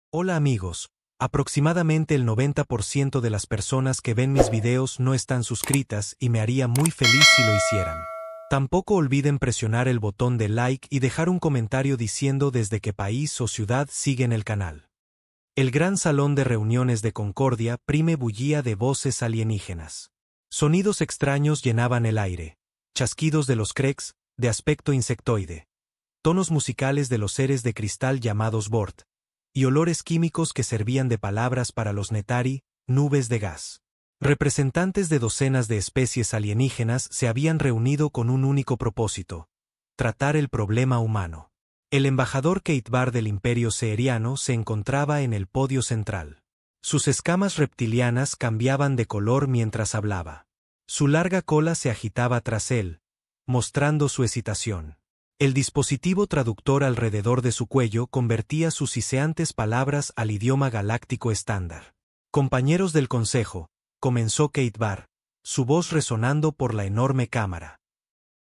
Hola amigos, aproximadamente el 90% de las personas que ven mis videos no están suscritas y me haría muy feliz si lo hicieran. Tampoco olviden presionar el botón de like y dejar un comentario diciendo desde qué país o ciudad siguen el canal. El gran salón de reuniones de Concordia bullía de voces alienígenas. Sonidos extraños llenaban el aire, chasquidos de los Kreeks, de aspecto insectoide, tonos musicales de los seres de cristal llamados Bort, y olores químicos que servían de palabras para los Netari, nubes de gas. Representantes de docenas de especies alienígenas se habían reunido con un único propósito: tratar el problema humano. El embajador Keitbar del Imperio Seeriano se encontraba en el podio central. Sus escamas reptilianas cambiaban de color mientras hablaba. Su larga cola se agitaba tras él, mostrando su excitación. El dispositivo traductor alrededor de su cuello convertía sus siseantes palabras al idioma galáctico estándar. «Compañeros del Consejo», comenzó Keitbar, su voz resonando por la enorme cámara.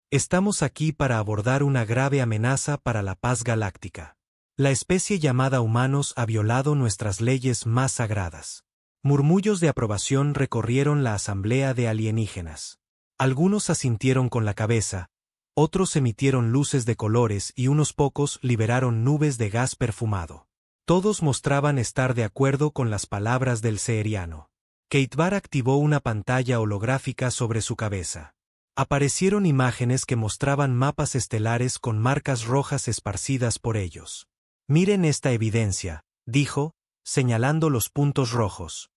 «Estamos aquí para abordar una grave amenaza para la paz galáctica. La especie llamada humanos ha violado nuestras leyes más sagradas». Murmullos de aprobación recorrieron la asamblea de alienígenas. Algunos asintieron con la cabeza, otros emitieron luces de colores y unos pocos liberaron nubes de gas perfumado. Todos mostraban estar de acuerdo con las palabras del seeriano. Keitbar activó una pantalla holográfica sobre su cabeza. Aparecieron imágenes que mostraban mapas estelares con marcas rojas esparcidas por ellos. «Miren esta evidencia», dijo, señalando los puntos rojos.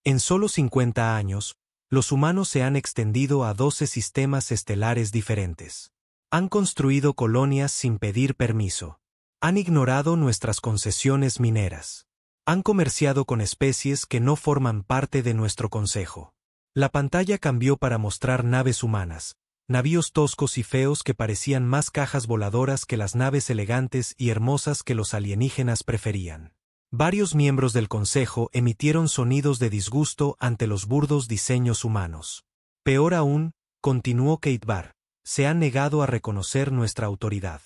«En solo 50 años, los humanos se han extendido a 12 sistemas estelares diferentes. Han construido colonias sin pedir permiso. Han ignorado nuestras concesiones mineras. Han comerciado con especies que no forman parte de nuestro consejo». La pantalla cambió para mostrar naves humanas, navíos toscos y feos que parecían más cajas voladoras que las naves elegantes y hermosas que los alienígenas preferían. Varios miembros del consejo emitieron sonidos de disgusto ante los burdos diseños humanos. «Peor aún», continuó Keitbar, «se han negado a reconocer nuestra autoridad.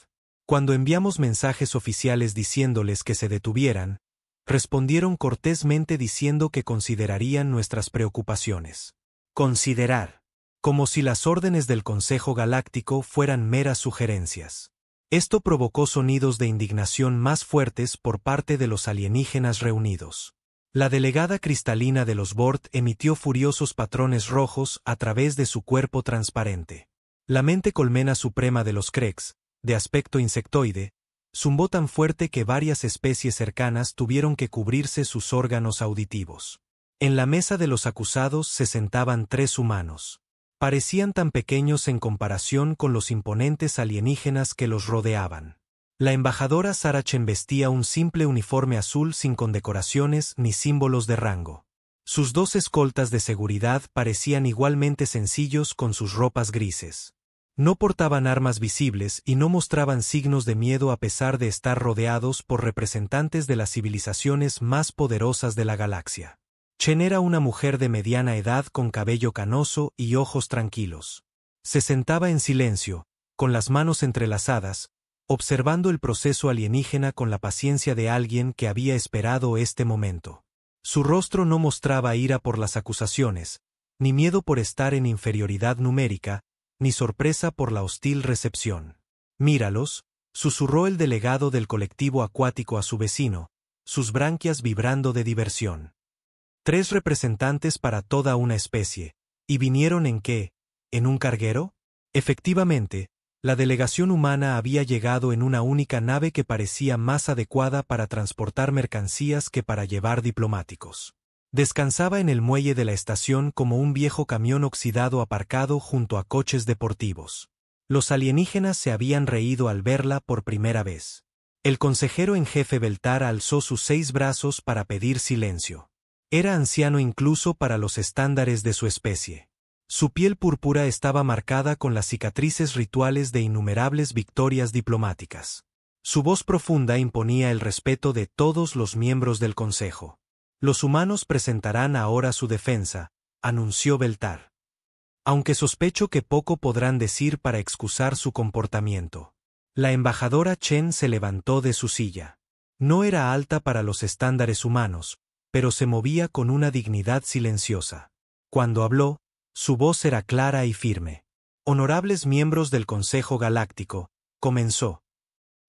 Cuando enviamos mensajes oficiales diciéndoles que se detuvieran, respondieron cortésmente diciendo que considerarían nuestras preocupaciones». Considerar. Como si las órdenes del Consejo Galáctico fueran meras sugerencias. Esto provocó sonidos de indignación más fuertes por parte de los alienígenas reunidos. La delegada cristalina de los Bort emitió furiosos patrones rojos a través de su cuerpo transparente. La mente colmena suprema de los Kreeks, de aspecto insectoide, zumbó tan fuerte que varias especies cercanas tuvieron que cubrirse sus órganos auditivos. En la mesa de los acusados se sentaban 3 humanos. Parecían tan pequeños en comparación con los imponentes alienígenas que los rodeaban. La embajadora Sarachen vestía un simple uniforme azul sin condecoraciones ni símbolos de rango. Sus 2 escoltas de seguridad parecían igualmente sencillos con sus ropas grises. No portaban armas visibles y no mostraban signos de miedo a pesar de estar rodeados por representantes de las civilizaciones más poderosas de la galaxia. Chen era una mujer de mediana edad con cabello canoso y ojos tranquilos. Se sentaba en silencio, con las manos entrelazadas, observando el proceso alienígena con la paciencia de alguien que había esperado este momento. Su rostro no mostraba ira por las acusaciones, ni miedo por estar en inferioridad numérica, ni sorpresa por la hostil recepción. «Míralos», susurró el delegado del colectivo acuático a su vecino, sus branquias vibrando de diversión. 3 representantes para toda una especie. ¿Y vinieron en qué? ¿En un carguero? Efectivamente, la delegación humana había llegado en una única nave que parecía más adecuada para transportar mercancías que para llevar diplomáticos. Descansaba en el muelle de la estación como un viejo camión oxidado aparcado junto a coches deportivos. Los alienígenas se habían reído al verla por primera vez. El consejero en jefe Beltar alzó sus 6 brazos para pedir silencio. Era anciano incluso para los estándares de su especie. Su piel púrpura estaba marcada con las cicatrices rituales de innumerables victorias diplomáticas. Su voz profunda imponía el respeto de todos los miembros del Consejo. «Los humanos presentarán ahora su defensa», anunció Beltar. «Aunque sospecho que poco podrán decir para excusar su comportamiento». La embajadora Chen se levantó de su silla. No era alta para los estándares humanos, pero se movía con una dignidad silenciosa. Cuando habló, su voz era clara y firme. Honorables miembros del Consejo Galáctico, comenzó.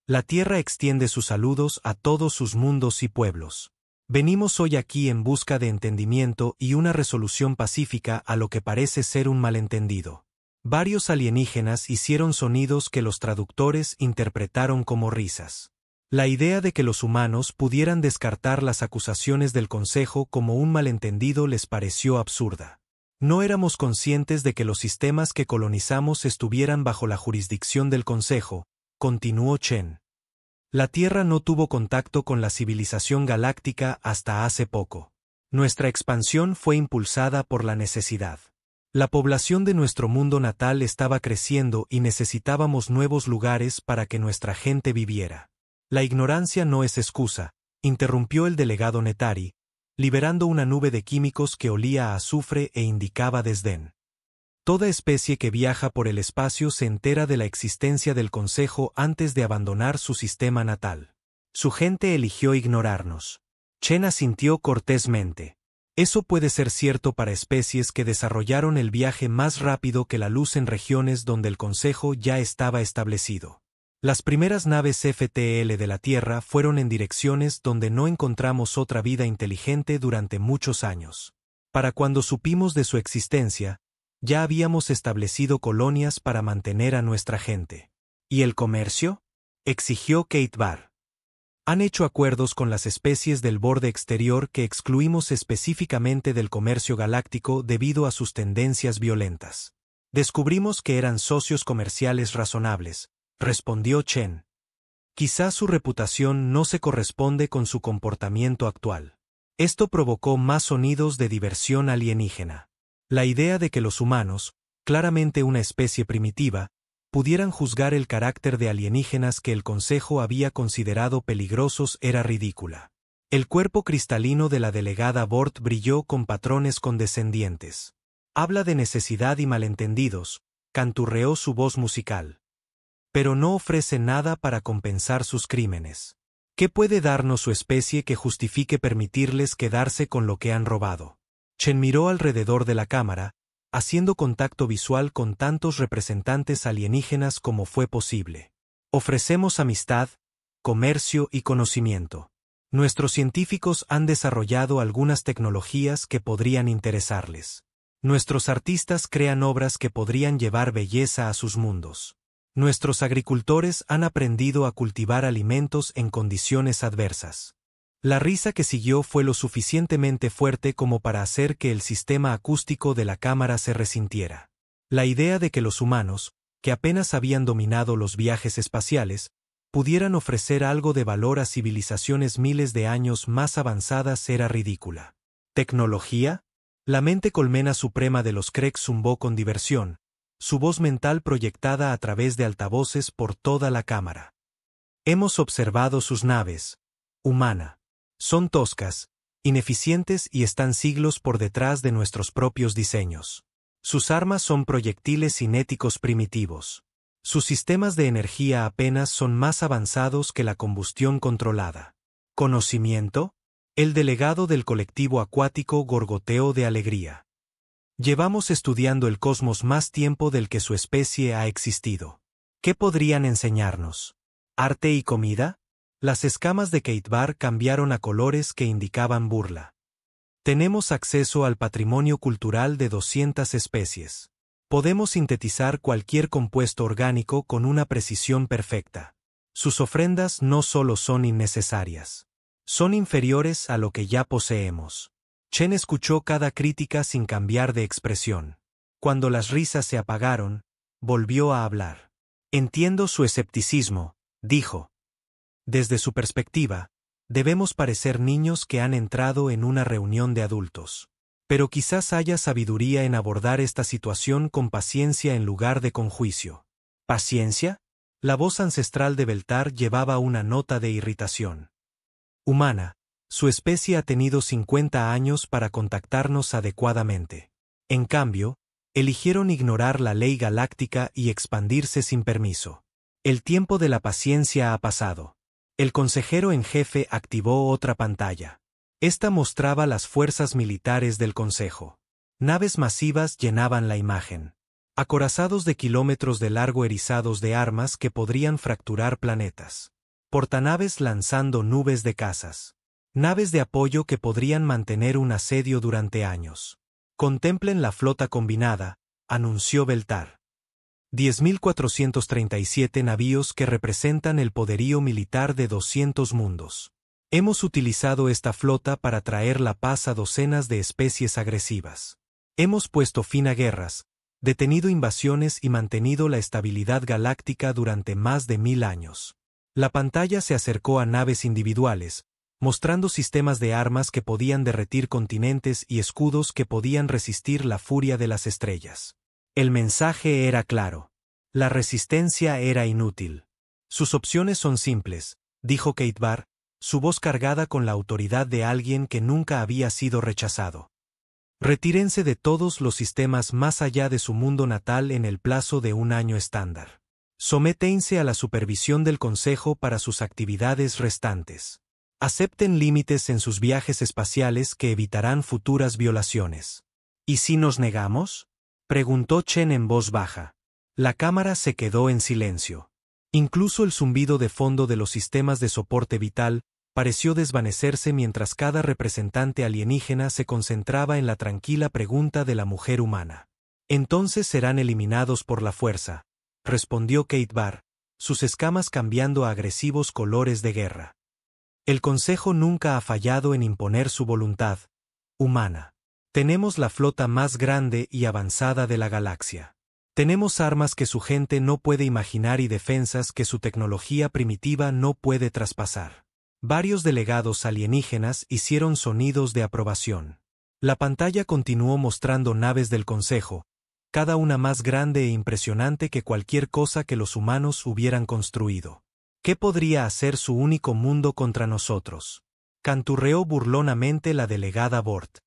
La Tierra extiende sus saludos a todos sus mundos y pueblos. Venimos hoy aquí en busca de entendimiento y una resolución pacífica a lo que parece ser un malentendido. Varios alienígenas hicieron sonidos que los traductores interpretaron como risas. La idea de que los humanos pudieran descartar las acusaciones del Consejo como un malentendido les pareció absurda. No éramos conscientes de que los sistemas que colonizamos estuvieran bajo la jurisdicción del Consejo, continuó Chen. La Tierra no tuvo contacto con la civilización galáctica hasta hace poco. Nuestra expansión fue impulsada por la necesidad. La población de nuestro mundo natal estaba creciendo y necesitábamos nuevos lugares para que nuestra gente viviera. La ignorancia no es excusa, interrumpió el delegado Netari, liberando una nube de químicos que olía a azufre e indicaba desdén. Toda especie que viaja por el espacio se entera de la existencia del Consejo antes de abandonar su sistema natal. Su gente eligió ignorarnos. Chen asintió cortésmente. Eso puede ser cierto para especies que desarrollaron el viaje más rápido que la luz en regiones donde el Consejo ya estaba establecido. Las primeras naves FTL de la Tierra fueron en direcciones donde no encontramos otra vida inteligente durante muchos años. Para cuando supimos de su existencia, ya habíamos establecido colonias para mantener a nuestra gente. ¿Y el comercio?, exigió Kate Barr. Han hecho acuerdos con las especies del borde exterior que excluimos específicamente del comercio galáctico debido a sus tendencias violentas. Descubrimos que eran socios comerciales razonables, respondió Chen. Quizás su reputación no se corresponde con su comportamiento actual. Esto provocó más sonidos de diversión alienígena. La idea de que los humanos, claramente una especie primitiva, pudieran juzgar el carácter de alienígenas que el Consejo había considerado peligrosos era ridícula. El cuerpo cristalino de la delegada Bort brilló con patrones condescendientes. Habla de necesidad y malentendidos, canturreó su voz musical. Pero no ofrece nada para compensar sus crímenes. ¿Qué puede darnos su especie que justifique permitirles quedarse con lo que han robado? Chen miró alrededor de la cámara, haciendo contacto visual con tantos representantes alienígenas como fue posible. Ofrecemos amistad, comercio y conocimiento. Nuestros científicos han desarrollado algunas tecnologías que podrían interesarles. Nuestros artistas crean obras que podrían llevar belleza a sus mundos. Nuestros agricultores han aprendido a cultivar alimentos en condiciones adversas. La risa que siguió fue lo suficientemente fuerte como para hacer que el sistema acústico de la cámara se resintiera. La idea de que los humanos, que apenas habían dominado los viajes espaciales, pudieran ofrecer algo de valor a civilizaciones miles de años más avanzadas era ridícula. ¿Tecnología? La mente colmena suprema de los Kreg zumbó con diversión, su voz mental proyectada a través de altavoces por toda la cámara. Hemos observado sus naves, humana. Son toscas, ineficientes y están siglos por detrás de nuestros propios diseños. Sus armas son proyectiles cinéticos primitivos. Sus sistemas de energía apenas son más avanzados que la combustión controlada. ¿Conocimiento? El delegado del colectivo acuático gorgoteó de alegría. Llevamos estudiando el cosmos más tiempo del que su especie ha existido. ¿Qué podrían enseñarnos? ¿Arte y comida? Las escamas de Kate Barr cambiaron a colores que indicaban burla. Tenemos acceso al patrimonio cultural de 200 especies. Podemos sintetizar cualquier compuesto orgánico con una precisión perfecta. Sus ofrendas no solo son innecesarias. Son inferiores a lo que ya poseemos. Chen escuchó cada crítica sin cambiar de expresión. Cuando las risas se apagaron, volvió a hablar. Entiendo su escepticismo, dijo. Desde su perspectiva, debemos parecer niños que han entrado en una reunión de adultos. Pero quizás haya sabiduría en abordar esta situación con paciencia en lugar de con juicio. ¿Paciencia? La voz ancestral de Beltar llevaba una nota de irritación. Humana, su especie ha tenido 50 años para contactarnos adecuadamente. En cambio, eligieron ignorar la ley galáctica y expandirse sin permiso. El tiempo de la paciencia ha pasado. El consejero en jefe activó otra pantalla. Esta mostraba las fuerzas militares del Consejo. Naves masivas llenaban la imagen. Acorazados de kilómetros de largo erizados de armas que podrían fracturar planetas. Portanaves lanzando nubes de cazas. Naves de apoyo que podrían mantener un asedio durante años. Contemplen la flota combinada, anunció Beltar. 10.437 navíos que representan el poderío militar de 200 mundos. Hemos utilizado esta flota para traer la paz a docenas de especies agresivas. Hemos puesto fin a guerras, detenido invasiones y mantenido la estabilidad galáctica durante más de 1000 años. La pantalla se acercó a naves individuales, mostrando sistemas de armas que podían derretir continentes y escudos que podían resistir la furia de las estrellas. El mensaje era claro. La resistencia era inútil. Sus opciones son simples, dijo Kate Barr, su voz cargada con la autoridad de alguien que nunca había sido rechazado. Retírense de todos los sistemas más allá de su mundo natal en el plazo de un año estándar. Sométense a la supervisión del Consejo para sus actividades restantes. Acepten límites en sus viajes espaciales que evitarán futuras violaciones. ¿Y si nos negamos?, preguntó Chen en voz baja. La cámara se quedó en silencio. Incluso el zumbido de fondo de los sistemas de soporte vital pareció desvanecerse mientras cada representante alienígena se concentraba en la tranquila pregunta de la mujer humana. Entonces serán eliminados por la fuerza, respondió Kate Barr, sus escamas cambiando a agresivos colores de guerra. El Consejo nunca ha fallado en imponer su voluntad humana. Tenemos la flota más grande y avanzada de la galaxia. Tenemos armas que su gente no puede imaginar y defensas que su tecnología primitiva no puede traspasar. Varios delegados alienígenas hicieron sonidos de aprobación. La pantalla continuó mostrando naves del Consejo, cada una más grande e impresionante que cualquier cosa que los humanos hubieran construido. ¿Qué podría hacer su único mundo contra nosotros?, canturreó burlonamente la delegada Bort.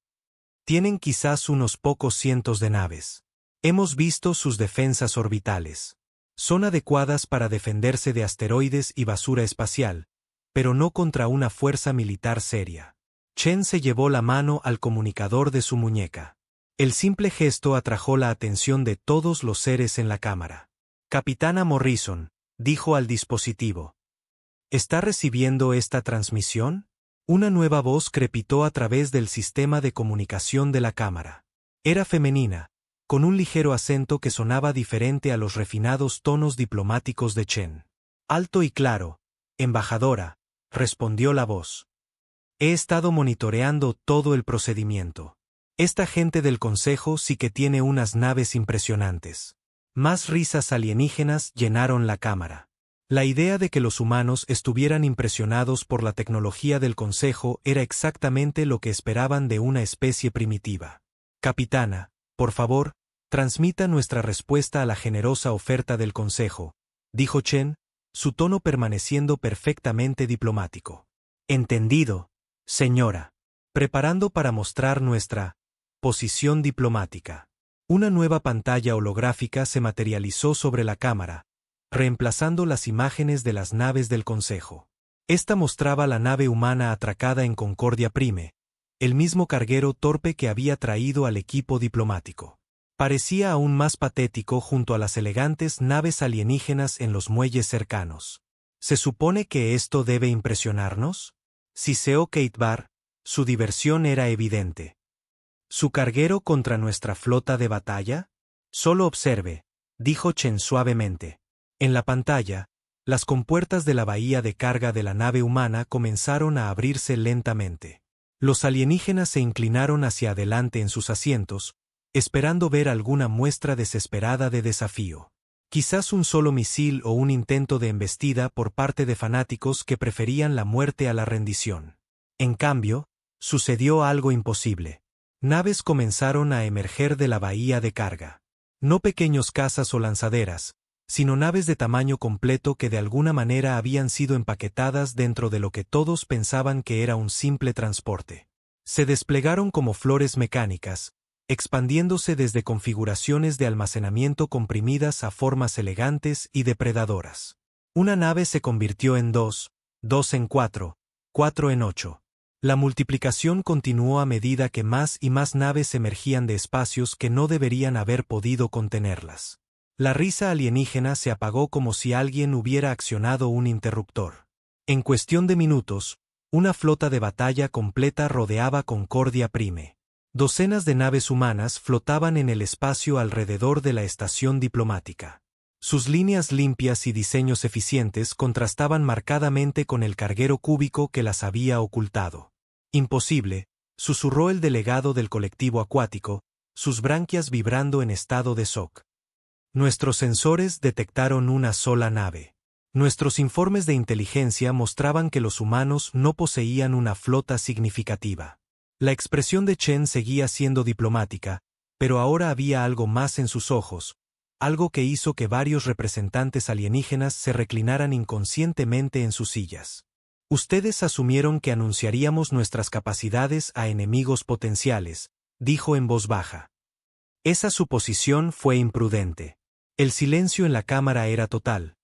Tienen quizás unos pocos cientos de naves. Hemos visto sus defensas orbitales. Son adecuadas para defenderse de asteroides y basura espacial, pero no contra una fuerza militar seria. Chen se llevó la mano al comunicador de su muñeca. El simple gesto atrajo la atención de todos los seres en la cámara. Capitana Morrison, dijo al dispositivo. ¿Está recibiendo esta transmisión? Una nueva voz crepitó a través del sistema de comunicación de la cámara. Era femenina, con un ligero acento que sonaba diferente a los refinados tonos diplomáticos de Chen. Alto y claro, embajadora, respondió la voz. He estado monitoreando todo el procedimiento. Esta gente del Consejo sí que tiene unas naves impresionantes. Más risas alienígenas llenaron la cámara. La idea de que los humanos estuvieran impresionados por la tecnología del Consejo era exactamente lo que esperaban de una especie primitiva. Capitana, por favor, transmita nuestra respuesta a la generosa oferta del Consejo, dijo Chen, su tono permaneciendo perfectamente diplomático. Entendido, señora. Preparando para mostrar nuestra posición diplomática. Una nueva pantalla holográfica se materializó sobre la cámara, reemplazando las imágenes de las naves del Consejo. Esta mostraba la nave humana atracada en Concordia Prime, el mismo carguero torpe que había traído al equipo diplomático. Parecía aún más patético junto a las elegantes naves alienígenas en los muelles cercanos. ¿Se supone que esto debe impresionarnos?, siseó Kate Barr, su diversión era evidente. ¿Su carguero contra nuestra flota de batalla? Solo observe, dijo Chen suavemente. En la pantalla, las compuertas de la bahía de carga de la nave humana comenzaron a abrirse lentamente. Los alienígenas se inclinaron hacia adelante en sus asientos, esperando ver alguna muestra desesperada de desafío. Quizás un solo misil o un intento de embestida por parte de fanáticos que preferían la muerte a la rendición. En cambio, sucedió algo imposible. Naves comenzaron a emerger de la bahía de carga. No pequeños cazas o lanzaderas, sino naves de tamaño completo que de alguna manera habían sido empaquetadas dentro de lo que todos pensaban que era un simple transporte. Se desplegaron como flores mecánicas, expandiéndose desde configuraciones de almacenamiento comprimidas a formas elegantes y depredadoras. Una nave se convirtió en dos, 2 en 4, 4 en 8. La multiplicación continuó a medida que más y más naves emergían de espacios que no deberían haber podido contenerlas. La risa alienígena se apagó como si alguien hubiera accionado un interruptor. En cuestión de minutos, una flota de batalla completa rodeaba Concordia Prime. Docenas de naves humanas flotaban en el espacio alrededor de la estación diplomática. Sus líneas limpias y diseños eficientes contrastaban marcadamente con el carguero cúbico que las había ocultado. Imposible, susurró el delegado del colectivo acuático, sus branquias vibrando en estado de shock. Nuestros sensores detectaron una sola nave. Nuestros informes de inteligencia mostraban que los humanos no poseían una flota significativa. La expresión de Chen seguía siendo diplomática, pero ahora había algo más en sus ojos, algo que hizo que varios representantes alienígenas se reclinaran inconscientemente en sus sillas. Ustedes asumieron que anunciaríamos nuestras capacidades a enemigos potenciales, dijo en voz baja. Esa suposición fue imprudente. El silencio en la cámara era total,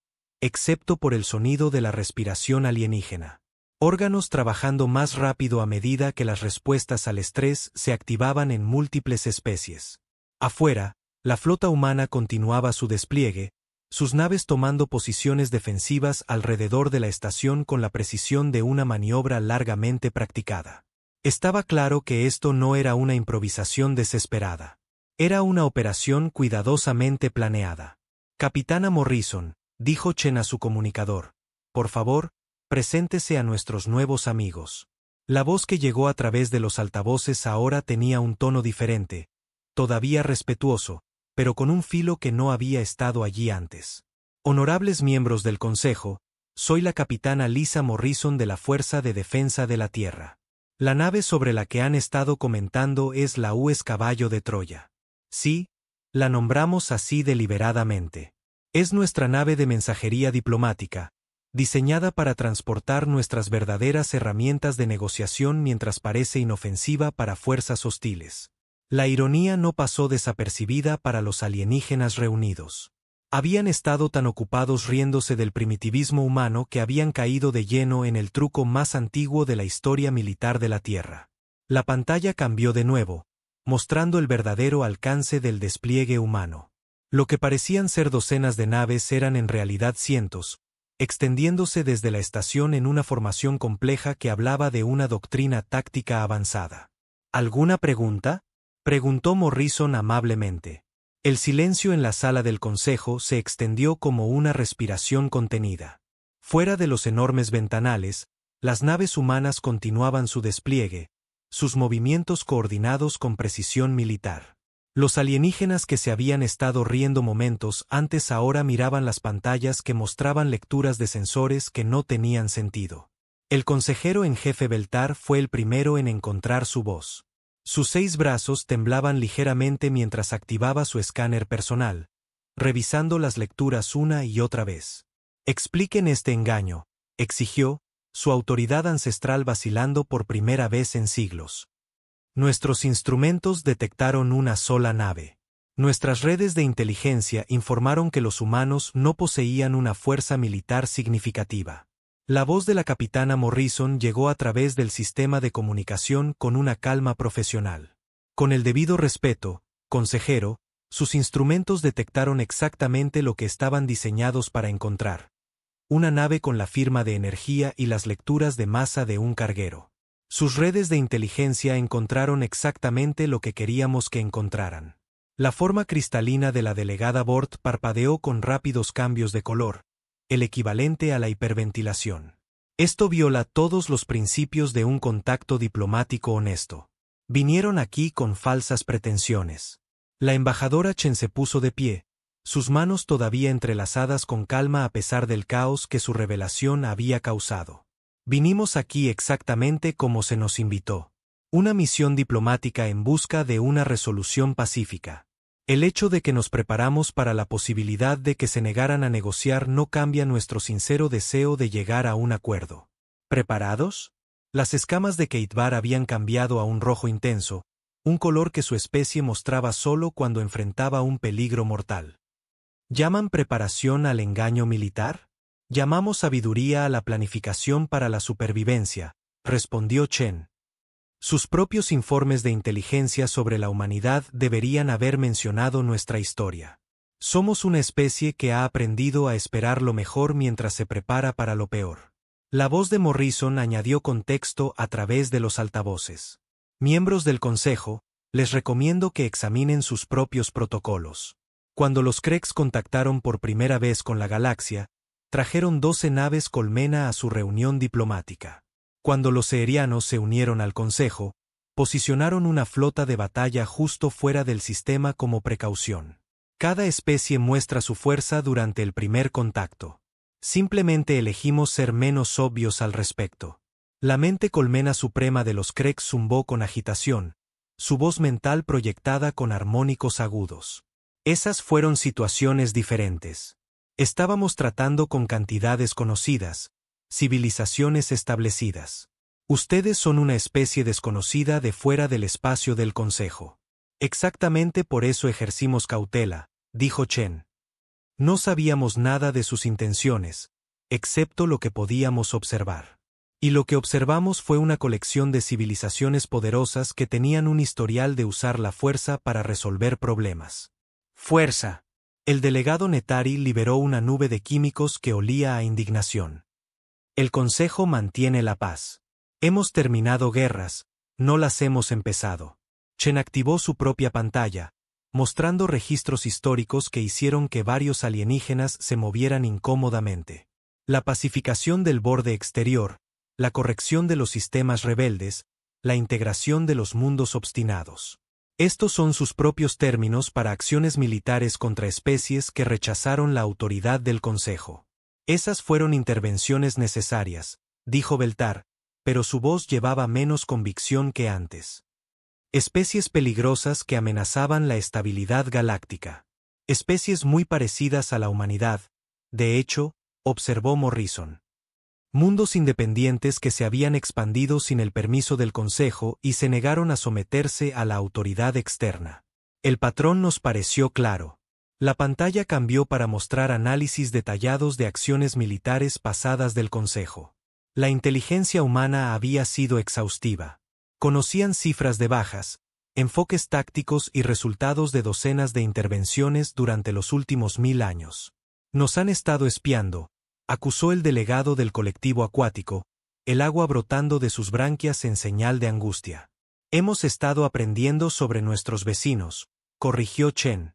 excepto por el sonido de la respiración alienígena. Órganos trabajando más rápido a medida que las respuestas al estrés se activaban en múltiples especies. Afuera, la flota humana continuaba su despliegue, sus naves tomando posiciones defensivas alrededor de la estación con la precisión de una maniobra largamente practicada. Estaba claro que esto no era una improvisación desesperada. Era una operación cuidadosamente planeada. Capitana Morrison, dijo Chen a su comunicador, por favor, preséntese a nuestros nuevos amigos. La voz que llegó a través de los altavoces ahora tenía un tono diferente, todavía respetuoso, pero con un filo que no había estado allí antes. Honorables miembros del Consejo, soy la capitana Lisa Morrison de la Fuerza de Defensa de la Tierra. La nave sobre la que han estado comentando es la US Caballo de Troya. Sí, la nombramos así deliberadamente. Es nuestra nave de mensajería diplomática, diseñada para transportar nuestras verdaderas herramientas de negociación mientras parece inofensiva para fuerzas hostiles. La ironía no pasó desapercibida para los alienígenas reunidos. Habían estado tan ocupados riéndose del primitivismo humano que habían caído de lleno en el truco más antiguo de la historia militar de la Tierra. La pantalla cambió de nuevo, mostrando el verdadero alcance del despliegue humano. Lo que parecían ser docenas de naves eran en realidad cientos, extendiéndose desde la estación en una formación compleja que hablaba de una doctrina táctica avanzada. ¿Alguna pregunta?, preguntó Morrison amablemente. El silencio en la sala del consejo se extendió como una respiración contenida. Fuera de los enormes ventanales, las naves humanas continuaban su despliegue, sus movimientos coordinados con precisión militar. Los alienígenas que se habían estado riendo momentos antes ahora miraban las pantallas que mostraban lecturas de sensores que no tenían sentido. El consejero en jefe Beltar fue el primero en encontrar su voz. Sus 6 brazos temblaban ligeramente mientras activaba su escáner personal, revisando las lecturas una y otra vez. Expliquen este engaño, exigió, su autoridad ancestral vacilando por primera vez en siglos. Nuestros instrumentos detectaron una sola nave. Nuestras redes de inteligencia informaron que los humanos no poseían una fuerza militar significativa. La voz de la capitana Morrison llegó a través del sistema de comunicación con una calma profesional. Con el debido respeto, consejero, sus instrumentos detectaron exactamente lo que estaban diseñados para encontrar. Una nave con la firma de energía y las lecturas de masa de un carguero. Sus redes de inteligencia encontraron exactamente lo que queríamos que encontraran. La forma cristalina de la delegada Bort parpadeó con rápidos cambios de color, el equivalente a la hiperventilación. Esto viola todos los principios de un contacto diplomático honesto. Vinieron aquí con falsas pretensiones. La embajadora Chen se puso de pie, sus manos todavía entrelazadas con calma a pesar del caos que su revelación había causado. Vinimos aquí exactamente como se nos invitó. Una misión diplomática en busca de una resolución pacífica. El hecho de que nos preparamos para la posibilidad de que se negaran a negociar no cambia nuestro sincero deseo de llegar a un acuerdo. ¿Preparados? Las escamas de Keitbar habían cambiado a un rojo intenso, un color que su especie mostraba solo cuando enfrentaba un peligro mortal. ¿Llaman preparación al engaño militar? Llamamos sabiduría a la planificación para la supervivencia, respondió Chen. Sus propios informes de inteligencia sobre la humanidad deberían haber mencionado nuestra historia. Somos una especie que ha aprendido a esperar lo mejor mientras se prepara para lo peor. La voz de Morrison añadió contexto a través de los altavoces. Miembros del Consejo, les recomiendo que examinen sus propios protocolos. Cuando los Creks contactaron por primera vez con la galaxia, trajeron 12 naves colmena a su reunión diplomática. Cuando los Seerianos se unieron al Consejo, posicionaron una flota de batalla justo fuera del sistema como precaución. Cada especie muestra su fuerza durante el primer contacto. Simplemente elegimos ser menos obvios al respecto. La mente colmena suprema de los Creks zumbó con agitación, su voz mental proyectada con armónicos agudos. Esas fueron situaciones diferentes. Estábamos tratando con cantidades conocidas, civilizaciones establecidas. Ustedes son una especie desconocida de fuera del espacio del Consejo. Exactamente por eso ejercimos cautela, dijo Chen. No sabíamos nada de sus intenciones, excepto lo que podíamos observar. Y lo que observamos fue una colección de civilizaciones poderosas que tenían un historial de usar la fuerza para resolver problemas. Fuerza. El delegado Netari liberó una nube de químicos que olía a indignación. El Consejo mantiene la paz. Hemos terminado guerras, no las hemos empezado. Chen activó su propia pantalla, mostrando registros históricos que hicieron que varios alienígenas se movieran incómodamente. La pacificación del borde exterior, la corrección de los sistemas rebeldes, la integración de los mundos obstinados. Estos son sus propios términos para acciones militares contra especies que rechazaron la autoridad del Consejo. Esas fueron intervenciones necesarias, dijo Beltar, pero su voz llevaba menos convicción que antes. Especies peligrosas que amenazaban la estabilidad galáctica. Especies muy parecidas a la humanidad, de hecho, observó Morrison. Mundos independientes que se habían expandido sin el permiso del Consejo y se negaron a someterse a la autoridad externa. El patrón nos pareció claro. La pantalla cambió para mostrar análisis detallados de acciones militares pasadas del Consejo. La inteligencia humana había sido exhaustiva. Conocían cifras de bajas, enfoques tácticos y resultados de docenas de intervenciones durante los últimos 1000 años. Nos han estado espiando, acusó el delegado del colectivo acuático, el agua brotando de sus branquias en señal de angustia. Hemos estado aprendiendo sobre nuestros vecinos, corrigió Chen.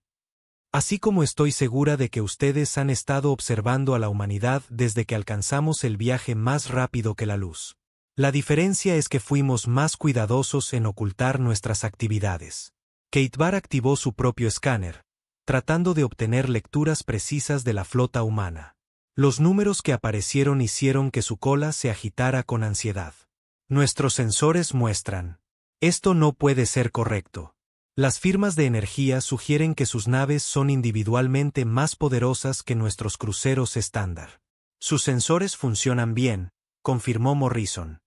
Así como estoy segura de que ustedes han estado observando a la humanidad desde que alcanzamos el viaje más rápido que la luz. La diferencia es que fuimos más cuidadosos en ocultar nuestras actividades. Kate Bar activó su propio escáner, tratando de obtener lecturas precisas de la flota humana. Los números que aparecieron hicieron que su cola se agitara con ansiedad. Nuestros sensores muestran. Esto no puede ser correcto. Las firmas de energía sugieren que sus naves son individualmente más poderosas que nuestros cruceros estándar. Sus sensores funcionan bien, confirmó Morrison.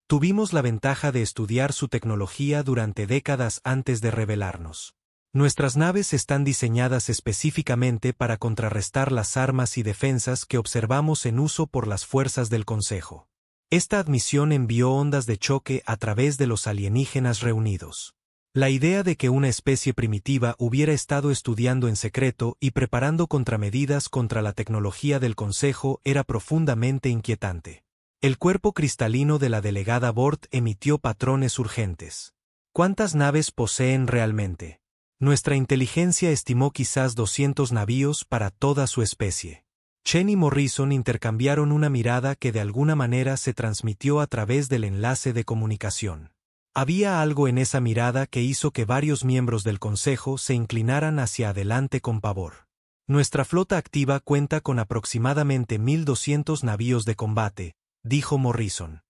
Tuvimos la ventaja de estudiar su tecnología durante décadas antes de revelarnos. Nuestras naves están diseñadas específicamente para contrarrestar las armas y defensas que observamos en uso por las fuerzas del Consejo. Esta admisión envió ondas de choque a través de los alienígenas reunidos. La idea de que una especie primitiva hubiera estado estudiando en secreto y preparando contramedidas contra la tecnología del Consejo era profundamente inquietante. El cuerpo cristalino de la delegada Bort emitió patrones urgentes. ¿Cuántas naves poseen realmente? Nuestra inteligencia estimó quizás 200 navíos para toda su especie. Chen y Morrison intercambiaron una mirada que de alguna manera se transmitió a través del enlace de comunicación. Había algo en esa mirada que hizo que varios miembros del Consejo se inclinaran hacia adelante con pavor. Nuestra flota activa cuenta con aproximadamente 1200 navíos de combate, dijo Morrison.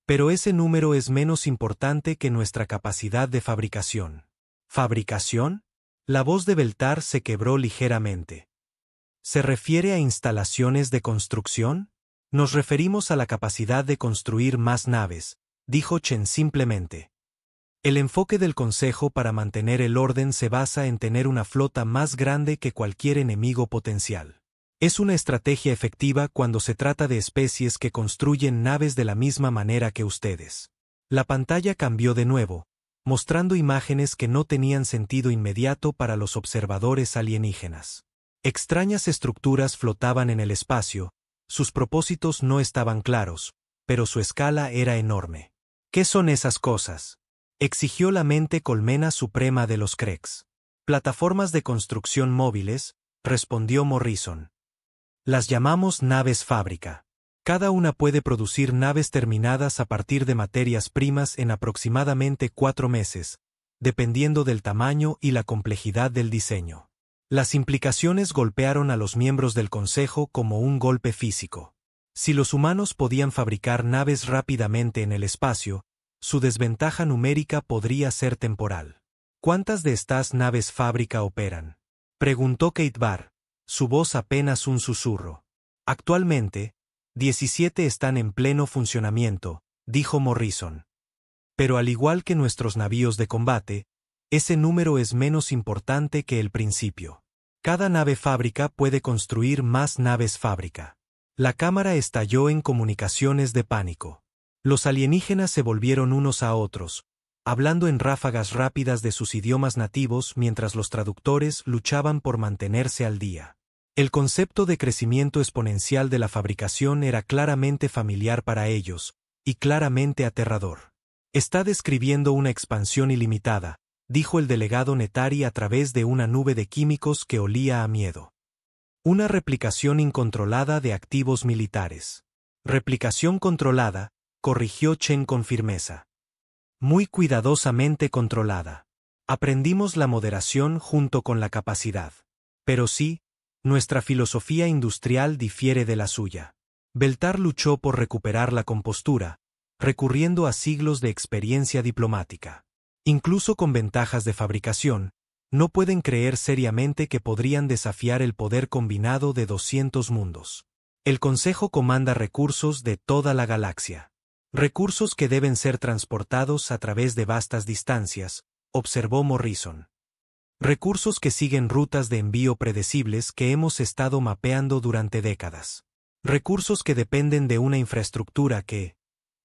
Pero ese número es menos importante que nuestra capacidad de fabricación. ¿Fabricación? La voz de Beltar se quebró ligeramente. ¿Se refiere a instalaciones de construcción? Nos referimos a la capacidad de construir más naves, dijo Chen simplemente. El enfoque del Consejo para mantener el orden se basa en tener una flota más grande que cualquier enemigo potencial. Es una estrategia efectiva cuando se trata de especies que construyen naves de la misma manera que ustedes. La pantalla cambió de nuevo, mostrando imágenes que no tenían sentido inmediato para los observadores alienígenas. Extrañas estructuras flotaban en el espacio, sus propósitos no estaban claros, pero su escala era enorme. ¿Qué son esas cosas?, exigió la mente colmena suprema de los Kreeks. Plataformas de construcción móviles, respondió Morrison. Las llamamos naves fábrica. Cada una puede producir naves terminadas a partir de materias primas en aproximadamente 4 meses, dependiendo del tamaño y la complejidad del diseño. Las implicaciones golpearon a los miembros del Consejo como un golpe físico. Si los humanos podían fabricar naves rápidamente en el espacio, su desventaja numérica podría ser temporal. ¿Cuántas de estas naves fábrica operan?, preguntó Kate Barr, su voz apenas un susurro. Actualmente, 17 están en pleno funcionamiento, dijo Morrison. Pero al igual que nuestros navíos de combate, ese número es menos importante que el principio. Cada nave fábrica puede construir más naves fábrica. La cámara estalló en comunicaciones de pánico. Los alienígenas se volvieron unos a otros, hablando en ráfagas rápidas de sus idiomas nativos mientras los traductores luchaban por mantenerse al día. El concepto de crecimiento exponencial de la fabricación era claramente familiar para ellos, y claramente aterrador. Está describiendo una expansión ilimitada, dijo el delegado Netari a través de una nube de químicos que olía a miedo. Una replicación incontrolada de activos militares. Replicación controlada, corrigió Chen con firmeza. Muy cuidadosamente controlada. Aprendimos la moderación junto con la capacidad. Pero sí, nuestra filosofía industrial difiere de la suya. Beltar luchó por recuperar la compostura, recurriendo a siglos de experiencia diplomática. Incluso con ventajas de fabricación, no pueden creer seriamente que podrían desafiar el poder combinado de 200 mundos. El Consejo comanda recursos de toda la galaxia. Recursos que deben ser transportados a través de vastas distancias, observó Morrison. Recursos que siguen rutas de envío predecibles que hemos estado mapeando durante décadas. Recursos que dependen de una infraestructura que,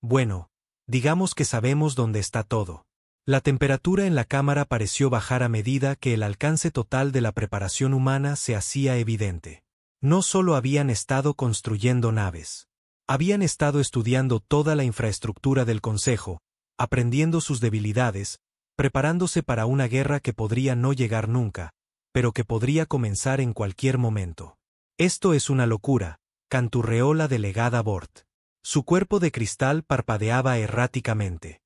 bueno, digamos que sabemos dónde está todo. La temperatura en la cámara pareció bajar a medida que el alcance total de la preparación humana se hacía evidente. No solo habían estado construyendo naves. Habían estado estudiando toda la infraestructura del Consejo, aprendiendo sus debilidades, preparándose para una guerra que podría no llegar nunca, pero que podría comenzar en cualquier momento. Esto es una locura, canturreó la delegada Bort. Su cuerpo de cristal parpadeaba erráticamente.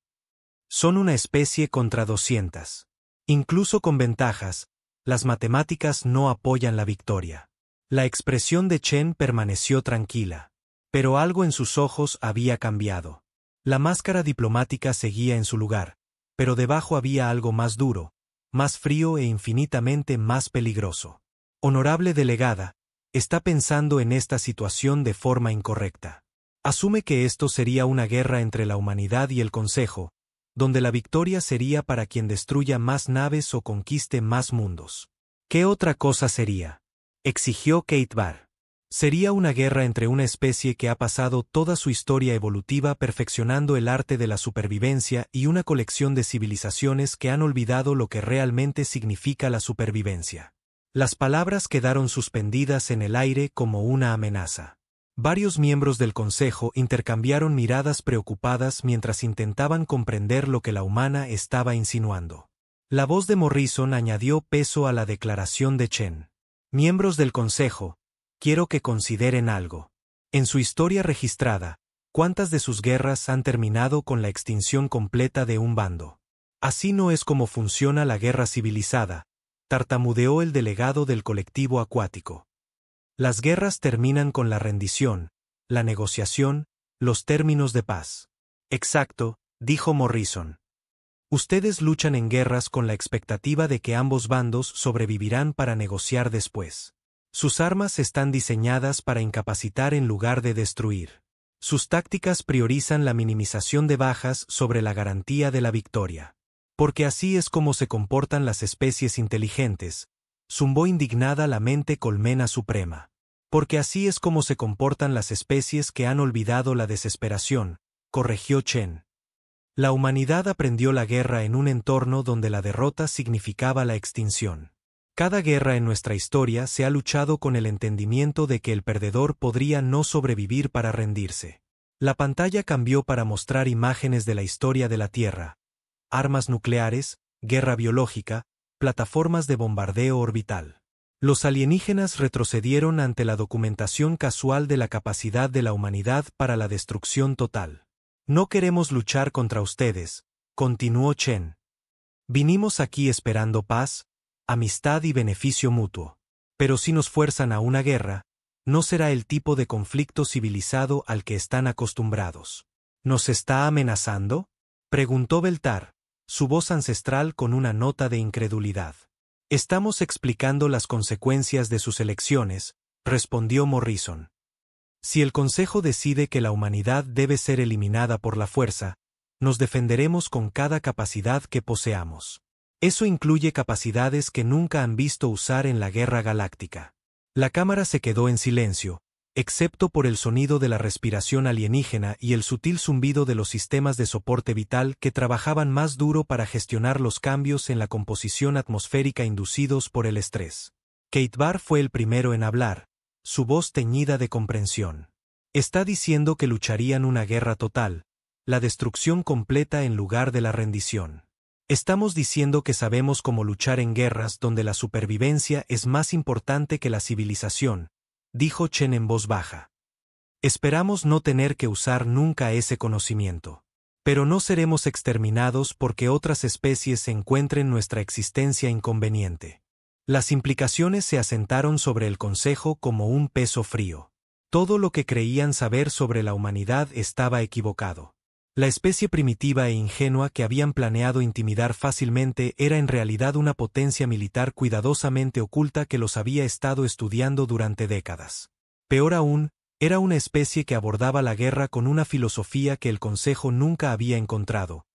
Son una especie contra 200. Incluso con ventajas, las matemáticas no apoyan la victoria. La expresión de Chen permaneció tranquila. Pero algo en sus ojos había cambiado. La máscara diplomática seguía en su lugar, pero debajo había algo más duro, más frío e infinitamente más peligroso. Honorable delegada, está pensando en esta situación de forma incorrecta. Asume que esto sería una guerra entre la humanidad y el Consejo, donde la victoria sería para quien destruya más naves o conquiste más mundos. ¿Qué otra cosa sería?, exigió Kate Barr. Sería una guerra entre una especie que ha pasado toda su historia evolutiva perfeccionando el arte de la supervivencia y una colección de civilizaciones que han olvidado lo que realmente significa la supervivencia. Las palabras quedaron suspendidas en el aire como una amenaza. Varios miembros del Consejo intercambiaron miradas preocupadas mientras intentaban comprender lo que la humana estaba insinuando. La voz de Morrison añadió peso a la declaración de Chen. Miembros del Consejo, quiero que consideren algo. En su historia registrada, ¿cuántas de sus guerras han terminado con la extinción completa de un bando? Así no es como funciona la guerra civilizada, tartamudeó el delegado del colectivo acuático. Las guerras terminan con la rendición, la negociación, los términos de paz. Exacto, dijo Morrison. Ustedes luchan en guerras con la expectativa de que ambos bandos sobrevivirán para negociar después. Sus armas están diseñadas para incapacitar en lugar de destruir. Sus tácticas priorizan la minimización de bajas sobre la garantía de la victoria. Porque así es como se comportan las especies inteligentes, zumbó indignada la mente colmena suprema. Porque así es como se comportan las especies que han olvidado la desesperación, corrigió Chen. La humanidad aprendió la guerra en un entorno donde la derrota significaba la extinción. Cada guerra en nuestra historia se ha luchado con el entendimiento de que el perdedor podría no sobrevivir para rendirse. La pantalla cambió para mostrar imágenes de la historia de la Tierra. Armas nucleares, guerra biológica, plataformas de bombardeo orbital. Los alienígenas retrocedieron ante la documentación casual de la capacidad de la humanidad para la destrucción total. No queremos luchar contra ustedes, continuó Chen. Vinimos aquí esperando paz, amistad y beneficio mutuo. Pero si nos fuerzan a una guerra, no será el tipo de conflicto civilizado al que están acostumbrados. ¿Nos está amenazando?, preguntó Beltar, su voz ancestral con una nota de incredulidad. Estamos explicando las consecuencias de sus elecciones, respondió Morrison. Si el Consejo decide que la humanidad debe ser eliminada por la fuerza, nos defenderemos con cada capacidad que poseamos. Eso incluye capacidades que nunca han visto usar en la guerra galáctica. La cámara se quedó en silencio, excepto por el sonido de la respiración alienígena y el sutil zumbido de los sistemas de soporte vital que trabajaban más duro para gestionar los cambios en la composición atmosférica inducidos por el estrés. Kate Barr fue el primero en hablar, su voz teñida de comprensión. Está diciendo que lucharían una guerra total, la destrucción completa en lugar de la rendición. Estamos diciendo que sabemos cómo luchar en guerras donde la supervivencia es más importante que la civilización, dijo Chen en voz baja. Esperamos no tener que usar nunca ese conocimiento. Pero no seremos exterminados porque otras especies encuentren nuestra existencia inconveniente. Las implicaciones se asentaron sobre el Consejo como un peso frío. Todo lo que creían saber sobre la humanidad estaba equivocado. La especie primitiva e ingenua que habían planeado intimidar fácilmente era en realidad una potencia militar cuidadosamente oculta que los había estado estudiando durante décadas. Peor aún, era una especie que abordaba la guerra con una filosofía que el Consejo nunca había encontrado,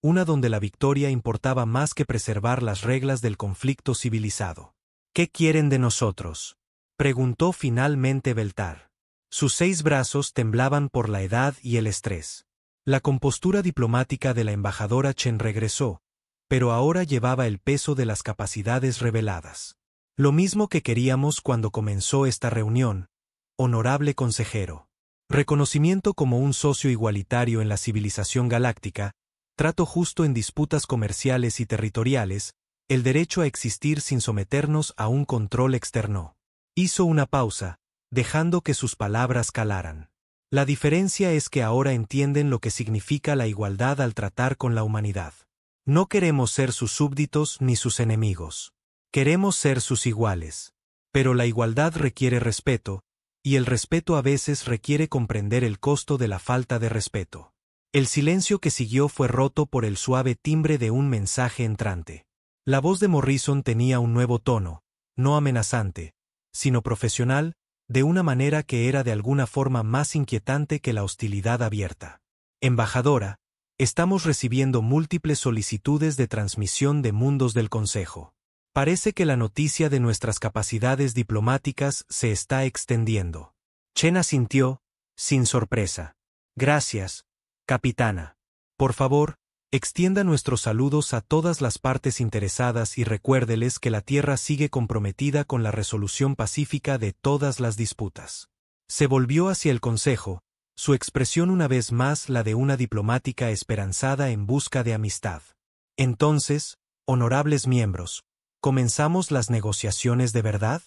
una donde la victoria importaba más que preservar las reglas del conflicto civilizado. ¿Qué quieren de nosotros?, preguntó finalmente Beltar. Sus 6 brazos temblaban por la edad y el estrés. La compostura diplomática de la embajadora Chen regresó, pero ahora llevaba el peso de las capacidades reveladas. Lo mismo que queríamos cuando comenzó esta reunión, honorable consejero. Reconocimiento como un socio igualitario en la civilización galáctica, trato justo en disputas comerciales y territoriales, el derecho a existir sin someternos a un control externo. Hizo una pausa, dejando que sus palabras calaran. La diferencia es que ahora entienden lo que significa la igualdad al tratar con la humanidad. No queremos ser sus súbditos ni sus enemigos. Queremos ser sus iguales. Pero la igualdad requiere respeto, y el respeto a veces requiere comprender el costo de la falta de respeto. El silencio que siguió fue roto por el suave timbre de un mensaje entrante. La voz de Morrison tenía un nuevo tono, no amenazante, sino profesional, de una manera que era de alguna forma más inquietante que la hostilidad abierta. Embajadora, estamos recibiendo múltiples solicitudes de transmisión de mundos del Consejo. Parece que la noticia de nuestras capacidades diplomáticas se está extendiendo. Chen asintió, sin sorpresa. Gracias, capitana. Por favor, extienda nuestros saludos a todas las partes interesadas y recuérdeles que la Tierra sigue comprometida con la resolución pacífica de todas las disputas. Se volvió hacia el Consejo, su expresión una vez más la de una diplomática esperanzada en busca de amistad. Entonces, honorables miembros, ¿comenzamos las negociaciones de verdad?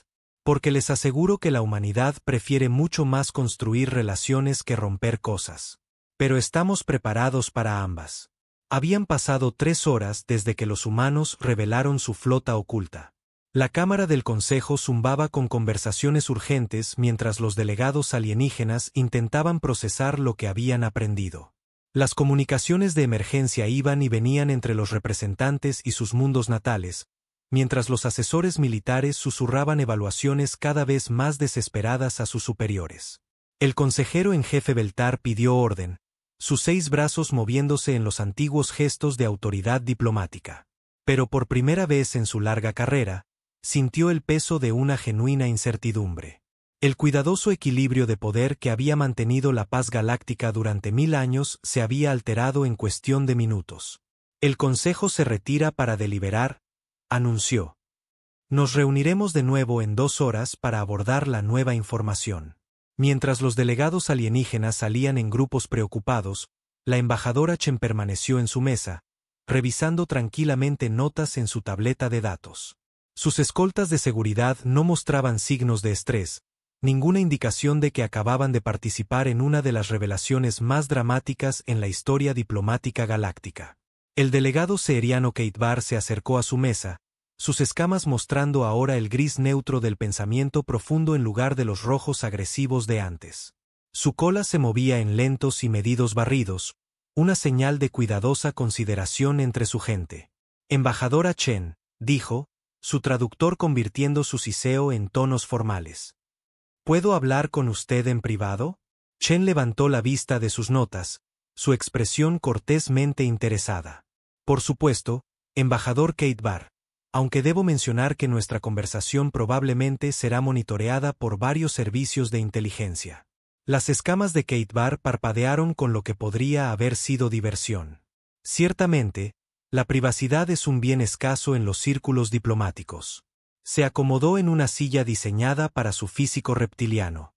Porque les aseguro que la humanidad prefiere mucho más construir relaciones que romper cosas. Pero estamos preparados para ambas. Habían pasado 3 horas desde que los humanos revelaron su flota oculta. La cámara del Consejo zumbaba con conversaciones urgentes mientras los delegados alienígenas intentaban procesar lo que habían aprendido. Las comunicaciones de emergencia iban y venían entre los representantes y sus mundos natales, mientras los asesores militares susurraban evaluaciones cada vez más desesperadas a sus superiores. El consejero en jefe Beltar pidió orden, sus 6 brazos moviéndose en los antiguos gestos de autoridad diplomática. Pero por primera vez en su larga carrera, sintió el peso de una genuina incertidumbre. El cuidadoso equilibrio de poder que había mantenido la paz galáctica durante 1000 años se había alterado en cuestión de minutos. El Consejo se retira para deliberar, anunció. Nos reuniremos de nuevo en 2 horas para abordar la nueva información. Mientras los delegados alienígenas salían en grupos preocupados, la embajadora Chen permaneció en su mesa, revisando tranquilamente notas en su tableta de datos. Sus escoltas de seguridad no mostraban signos de estrés, ninguna indicación de que acababan de participar en una de las revelaciones más dramáticas en la historia diplomática galáctica. El delegado seeriano Kate Barr se acercó a su mesa, sus escamas mostrando ahora el gris neutro del pensamiento profundo en lugar de los rojos agresivos de antes. Su cola se movía en lentos y medidos barridos, una señal de cuidadosa consideración entre su gente. Embajadora Chen, dijo, su traductor convirtiendo su siseo en tonos formales. ¿Puedo hablar con usted en privado? Chen levantó la vista de sus notas, su expresión cortésmente interesada. Por supuesto, embajador Kate Barr, aunque debo mencionar que nuestra conversación probablemente será monitoreada por varios servicios de inteligencia. Las escamas de Kate Barr parpadearon con lo que podría haber sido diversión. Ciertamente, la privacidad es un bien escaso en los círculos diplomáticos. Se acomodó en una silla diseñada para su físico reptiliano.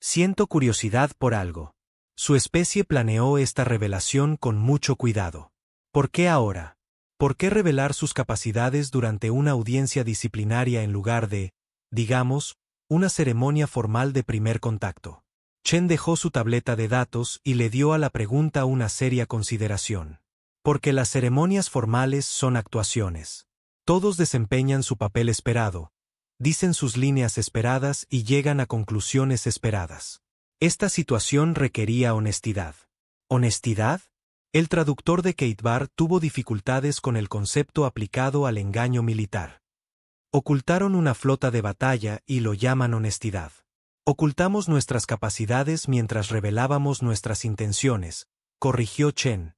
Siento curiosidad por algo. Su especie planeó esta revelación con mucho cuidado. ¿Por qué ahora? ¿Por qué revelar sus capacidades durante una audiencia disciplinaria en lugar de, digamos, una ceremonia formal de primer contacto? Chen dejó su tableta de datos y le dio a la pregunta una seria consideración. Porque las ceremonias formales son actuaciones. Todos desempeñan su papel esperado, dicen sus líneas esperadas y llegan a conclusiones esperadas. Esta situación requería honestidad. ¿Honestidad? El traductor de Kate Barr tuvo dificultades con el concepto aplicado al engaño militar. Ocultaron una flota de batalla y lo llaman honestidad. Ocultamos nuestras capacidades mientras revelábamos nuestras intenciones, corrigió Chen.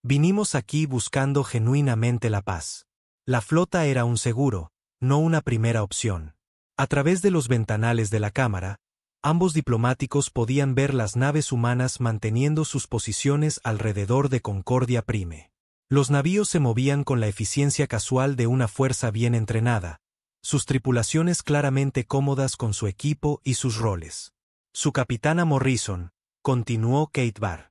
Vinimos aquí buscando genuinamente la paz. La flota era un seguro, no una primera opción. A través de los ventanales de la cámara, ambos diplomáticos podían ver las naves humanas manteniendo sus posiciones alrededor de Concordia Prime. Los navíos se movían con la eficiencia casual de una fuerza bien entrenada, sus tripulaciones claramente cómodas con su equipo y sus roles. Su capitana Morrison, continuó Kate Barr.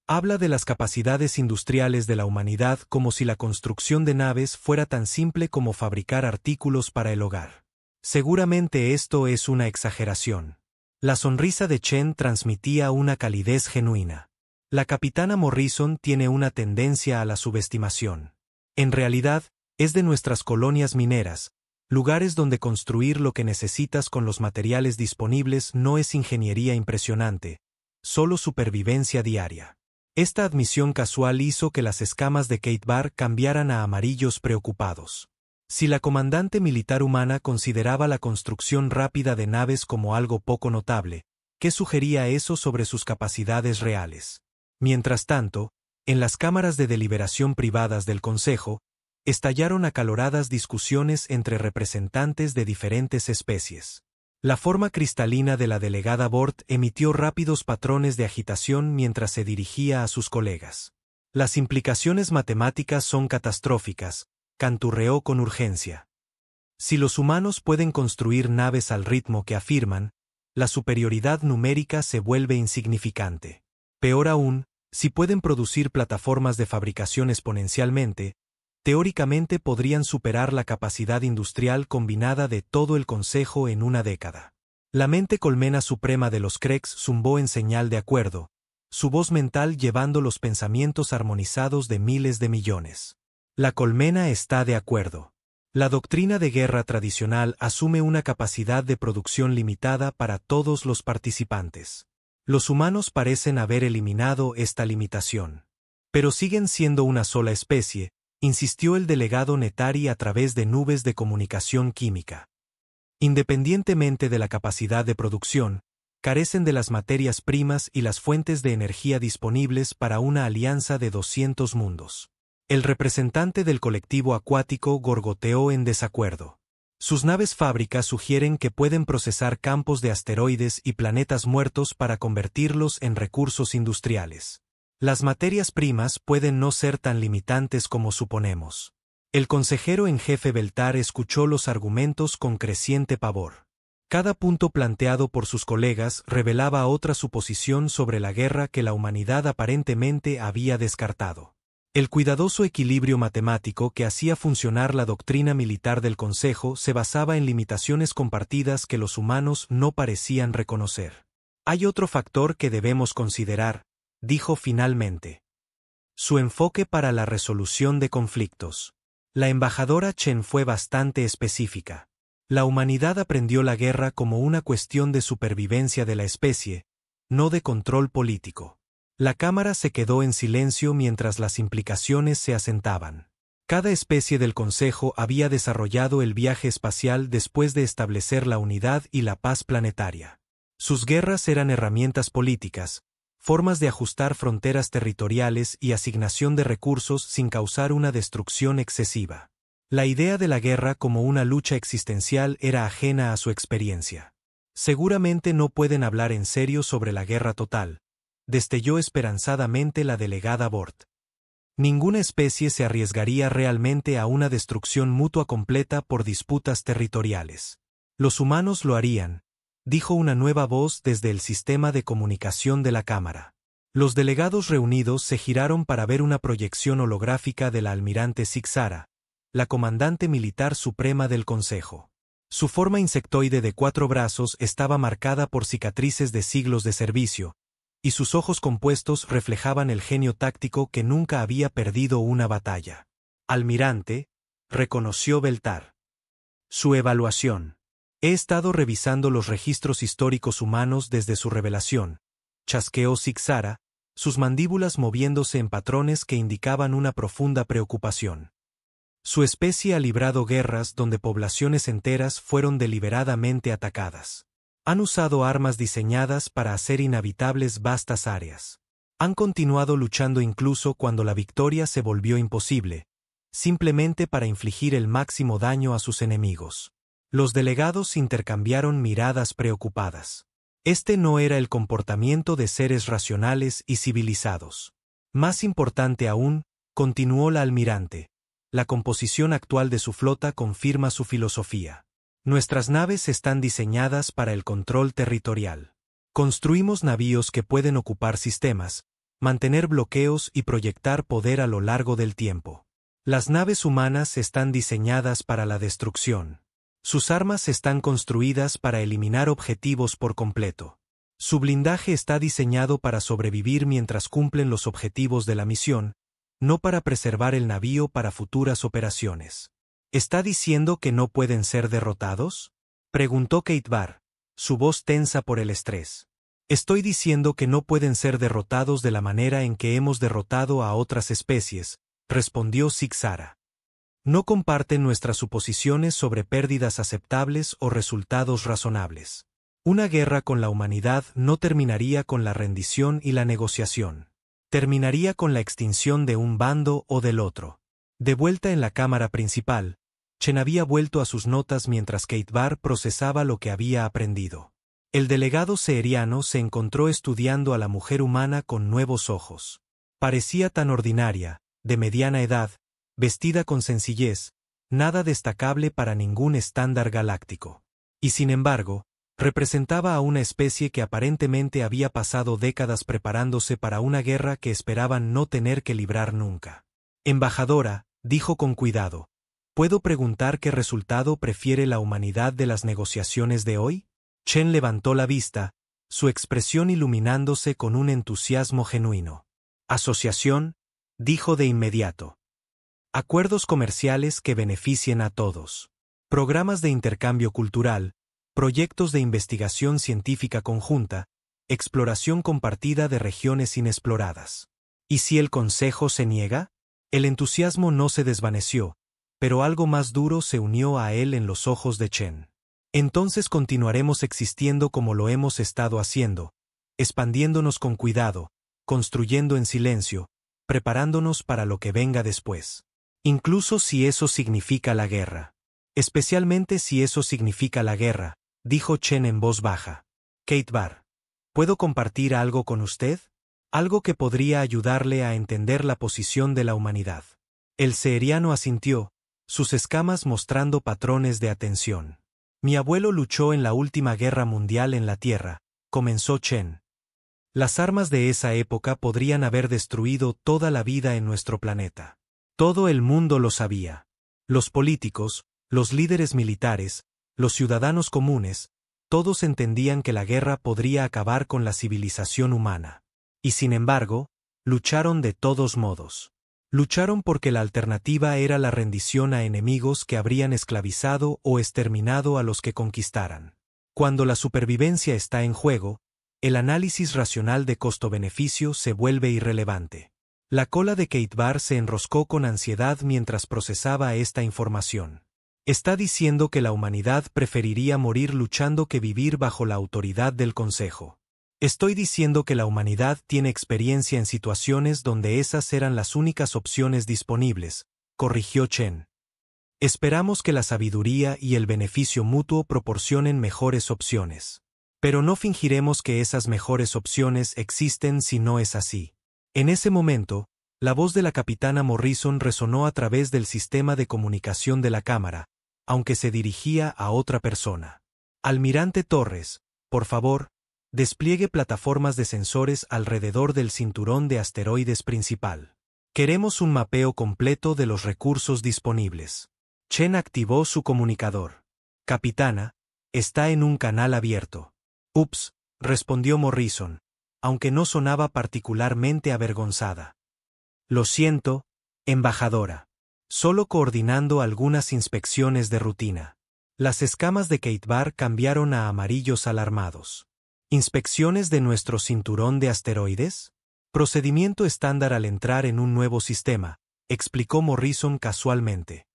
Habla de las capacidades industriales de la humanidad como si la construcción de naves fuera tan simple como fabricar artículos para el hogar. Seguramente esto es una exageración. La sonrisa de Chen transmitía una calidez genuina. La capitana Morrison tiene una tendencia a la subestimación. En realidad, es de nuestras colonias mineras, lugares donde construir lo que necesitas con los materiales disponibles no es ingeniería impresionante, solo supervivencia diaria. Esta admisión casual hizo que las escamas de Kate Barr cambiaran a amarillos preocupados. Si la comandante militar humana consideraba la construcción rápida de naves como algo poco notable, ¿qué sugería eso sobre sus capacidades reales? Mientras tanto, en las cámaras de deliberación privadas del Consejo, estallaron acaloradas discusiones entre representantes de diferentes especies. La forma cristalina de la delegada Bort emitió rápidos patrones de agitación mientras se dirigía a sus colegas. Las implicaciones matemáticas son catastróficas, canturreó con urgencia. Si los humanos pueden construir naves al ritmo que afirman, la superioridad numérica se vuelve insignificante. Peor aún, si pueden producir plataformas de fabricación exponencialmente, teóricamente podrían superar la capacidad industrial combinada de todo el Consejo en una década. La mente colmena suprema de los Krex zumbó en señal de acuerdo, su voz mental llevando los pensamientos armonizados de miles de millones. La colmena está de acuerdo. La doctrina de guerra tradicional asume una capacidad de producción limitada para todos los participantes. Los humanos parecen haber eliminado esta limitación. Pero siguen siendo una sola especie, insistió el delegado Netari a través de nubes de comunicación química. Independientemente de la capacidad de producción, carecen de las materias primas y las fuentes de energía disponibles para una alianza de 200 mundos. El representante del colectivo acuático gorgoteó en desacuerdo. Sus naves fábrica sugieren que pueden procesar campos de asteroides y planetas muertos para convertirlos en recursos industriales. Las materias primas pueden no ser tan limitantes como suponemos. El consejero en jefe Beltar escuchó los argumentos con creciente pavor. Cada punto planteado por sus colegas revelaba otra suposición sobre la guerra que la humanidad aparentemente había descartado. El cuidadoso equilibrio matemático que hacía funcionar la doctrina militar del Consejo se basaba en limitaciones compartidas que los humanos no parecían reconocer. Hay otro factor que debemos considerar, dijo finalmente. Su enfoque para la resolución de conflictos. La embajadora Chen fue bastante específica. La humanidad aprendió la guerra como una cuestión de supervivencia de la especie, no de control político. La cámara se quedó en silencio mientras las implicaciones se asentaban. Cada especie del Consejo había desarrollado el viaje espacial después de establecer la unidad y la paz planetaria. Sus guerras eran herramientas políticas, formas de ajustar fronteras territoriales y asignación de recursos sin causar una destrucción excesiva. La idea de la guerra como una lucha existencial era ajena a su experiencia. Seguramente no pueden hablar en serio sobre la guerra total, destelló esperanzadamente la delegada Bort. Ninguna especie se arriesgaría realmente a una destrucción mutua completa por disputas territoriales. Los humanos lo harían, dijo una nueva voz desde el sistema de comunicación de la Cámara. Los delegados reunidos se giraron para ver una proyección holográfica de la almirante Sixara, la comandante militar suprema del Consejo. Su forma insectoide de 4 brazos estaba marcada por cicatrices de siglos de servicio, y sus ojos compuestos reflejaban el genio táctico que nunca había perdido una batalla. Almirante, reconoció Beltar. Su evaluación. He estado revisando los registros históricos humanos desde su revelación, chasqueó Sixara, sus mandíbulas moviéndose en patrones que indicaban una profunda preocupación. Su especie ha librado guerras donde poblaciones enteras fueron deliberadamente atacadas. Han usado armas diseñadas para hacer inhabitables vastas áreas. Han continuado luchando incluso cuando la victoria se volvió imposible, simplemente para infligir el máximo daño a sus enemigos. Los delegados intercambiaron miradas preocupadas. Este no era el comportamiento de seres racionales y civilizados. Más importante aún, continuó la almirante, la composición actual de su flota confirma su filosofía. Nuestras naves están diseñadas para el control territorial. Construimos navíos que pueden ocupar sistemas, mantener bloqueos y proyectar poder a lo largo del tiempo. Las naves humanas están diseñadas para la destrucción. Sus armas están construidas para eliminar objetivos por completo. Su blindaje está diseñado para sobrevivir mientras cumplen los objetivos de la misión, no para preservar el navío para futuras operaciones. ¿Está diciendo que no pueden ser derrotados?, preguntó Kate Barr, su voz tensa por el estrés. Estoy diciendo que no pueden ser derrotados de la manera en que hemos derrotado a otras especies, respondió Sixara. No comparten nuestras suposiciones sobre pérdidas aceptables o resultados razonables. Una guerra con la humanidad no terminaría con la rendición y la negociación. Terminaría con la extinción de un bando o del otro. De vuelta en la cámara principal, Chen había vuelto a sus notas mientras Kate Barr procesaba lo que había aprendido. El delegado seeriano se encontró estudiando a la mujer humana con nuevos ojos. Parecía tan ordinaria, de mediana edad, vestida con sencillez, nada destacable para ningún estándar galáctico. Y sin embargo, representaba a una especie que aparentemente había pasado décadas preparándose para una guerra que esperaban no tener que librar nunca. Embajadora, dijo con cuidado, ¿puedo preguntar qué resultado prefiere la humanidad de las negociaciones de hoy? Chen levantó la vista, su expresión iluminándose con un entusiasmo genuino. Asociación, dijo de inmediato. Acuerdos comerciales que beneficien a todos. Programas de intercambio cultural, proyectos de investigación científica conjunta, exploración compartida de regiones inexploradas. ¿Y si el Consejo se niega? El entusiasmo no se desvaneció, pero algo más duro se unió a él en los ojos de Chen. Entonces continuaremos existiendo como lo hemos estado haciendo, expandiéndonos con cuidado, construyendo en silencio, preparándonos para lo que venga después. Incluso si eso significa la guerra. Especialmente si eso significa la guerra, dijo Chen en voz baja. Kate Barr, ¿puedo compartir algo con usted? Algo que podría ayudarle a entender la posición de la humanidad. El seheriano asintió, sus escamas mostrando patrones de atención. Mi abuelo luchó en la última guerra mundial en la Tierra, comenzó Chen. Las armas de esa época podrían haber destruido toda la vida en nuestro planeta. Todo el mundo lo sabía. Los políticos, los líderes militares, los ciudadanos comunes, todos entendían que la guerra podría acabar con la civilización humana. Y sin embargo, lucharon de todos modos. Lucharon porque la alternativa era la rendición a enemigos que habrían esclavizado o exterminado a los que conquistaran. Cuando la supervivencia está en juego, el análisis racional de costo-beneficio se vuelve irrelevante. La cola de Kate Barr se enroscó con ansiedad mientras procesaba esta información. Está diciendo que la humanidad preferiría morir luchando que vivir bajo la autoridad del Consejo. Estoy diciendo que la humanidad tiene experiencia en situaciones donde esas eran las únicas opciones disponibles, corrigió Chen. Esperamos que la sabiduría y el beneficio mutuo proporcionen mejores opciones. Pero no fingiremos que esas mejores opciones existen si no es así. En ese momento, la voz de la capitana Morrison resonó a través del sistema de comunicación de la cámara, aunque se dirigía a otra persona. Almirante Torres, por favor, despliegue plataformas de sensores alrededor del cinturón de asteroides principal. Queremos un mapeo completo de los recursos disponibles. Chen activó su comunicador. Capitana, está en un canal abierto. Ups, respondió Morrison, aunque no sonaba particularmente avergonzada. Lo siento, embajadora. Solo coordinando algunas inspecciones de rutina. Las escamas de Kate Barr cambiaron a amarillos alarmados. ¿Inspecciones de nuestro cinturón de asteroides? Procedimiento estándar al entrar en un nuevo sistema, explicó Morrison casualmente.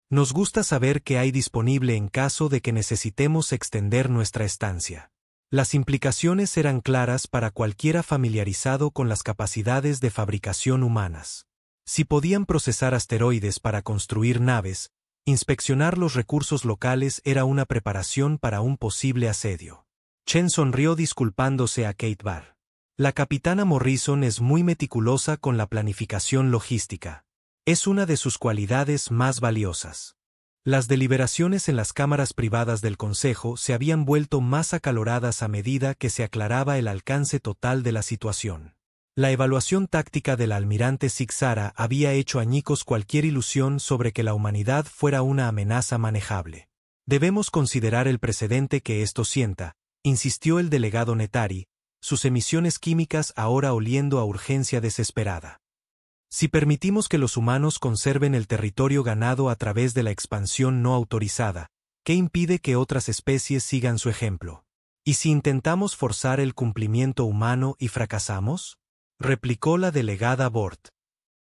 Nos gusta saber qué hay disponible en caso de que necesitemos extender nuestra estancia. Las implicaciones eran claras para cualquiera familiarizado con las capacidades de fabricación humanas. Si podían procesar asteroides para construir naves, inspeccionar los recursos locales era una preparación para un posible asedio. Chen sonrió disculpándose a Kate Barr. La capitana Morrison es muy meticulosa con la planificación logística. Es una de sus cualidades más valiosas. Las deliberaciones en las cámaras privadas del Consejo se habían vuelto más acaloradas a medida que se aclaraba el alcance total de la situación. La evaluación táctica del almirante Sixara había hecho añicos cualquier ilusión sobre que la humanidad fuera una amenaza manejable. Debemos considerar el precedente que esto sienta, insistió el delegado Netari, sus emisiones químicas ahora oliendo a urgencia desesperada. Si permitimos que los humanos conserven el territorio ganado a través de la expansión no autorizada, ¿qué impide que otras especies sigan su ejemplo? ¿Y si intentamos forzar el cumplimiento humano y fracasamos? Replicó la delegada Bort.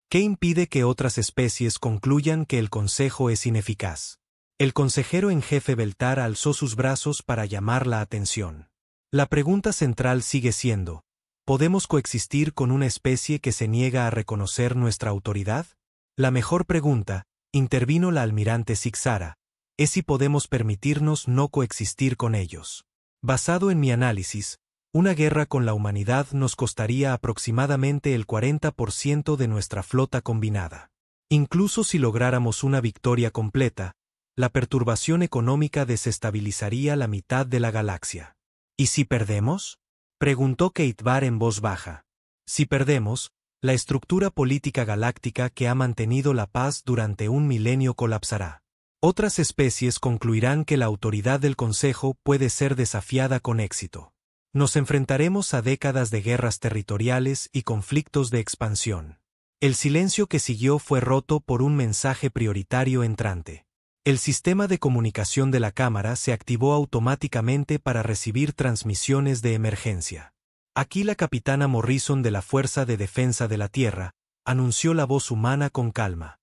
¿Qué impide que otras especies concluyan que el Consejo es ineficaz? El consejero en jefe Beltar alzó sus brazos para llamar la atención. La pregunta central sigue siendo, ¿podemos coexistir con una especie que se niega a reconocer nuestra autoridad? La mejor pregunta, intervino la almirante Sixara, es si podemos permitirnos no coexistir con ellos. Basado en mi análisis, una guerra con la humanidad nos costaría aproximadamente el 40% de nuestra flota combinada. Incluso si lográramos una victoria completa, la perturbación económica desestabilizaría la mitad de la galaxia. ¿Y si perdemos? Preguntó Kate Barr en voz baja. Si perdemos, la estructura política galáctica que ha mantenido la paz durante un milenio colapsará. Otras especies concluirán que la autoridad del Consejo puede ser desafiada con éxito. Nos enfrentaremos a décadas de guerras territoriales y conflictos de expansión. El silencio que siguió fue roto por un mensaje prioritario entrante. El sistema de comunicación de la cámara se activó automáticamente para recibir transmisiones de emergencia. Aquí la capitana Morrison de la Fuerza de Defensa de la Tierra, anunció la voz humana con calma.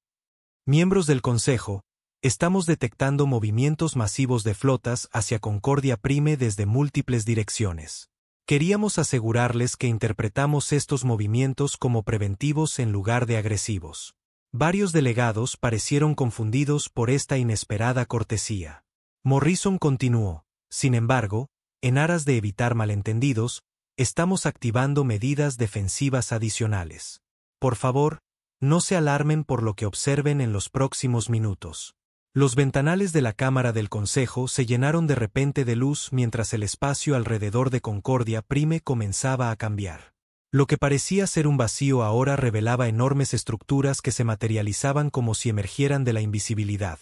Miembros del Consejo, estamos detectando movimientos masivos de flotas hacia Concordia Prime desde múltiples direcciones. Queríamos asegurarles que interpretamos estos movimientos como preventivos en lugar de agresivos. Varios delegados parecieron confundidos por esta inesperada cortesía. Morrison continuó: sin embargo, en aras de evitar malentendidos, estamos activando medidas defensivas adicionales. Por favor, no se alarmen por lo que observen en los próximos minutos. Los ventanales de la Cámara del Consejo se llenaron de repente de luz mientras el espacio alrededor de Concordia Prime comenzaba a cambiar. Lo que parecía ser un vacío ahora revelaba enormes estructuras que se materializaban como si emergieran de la invisibilidad.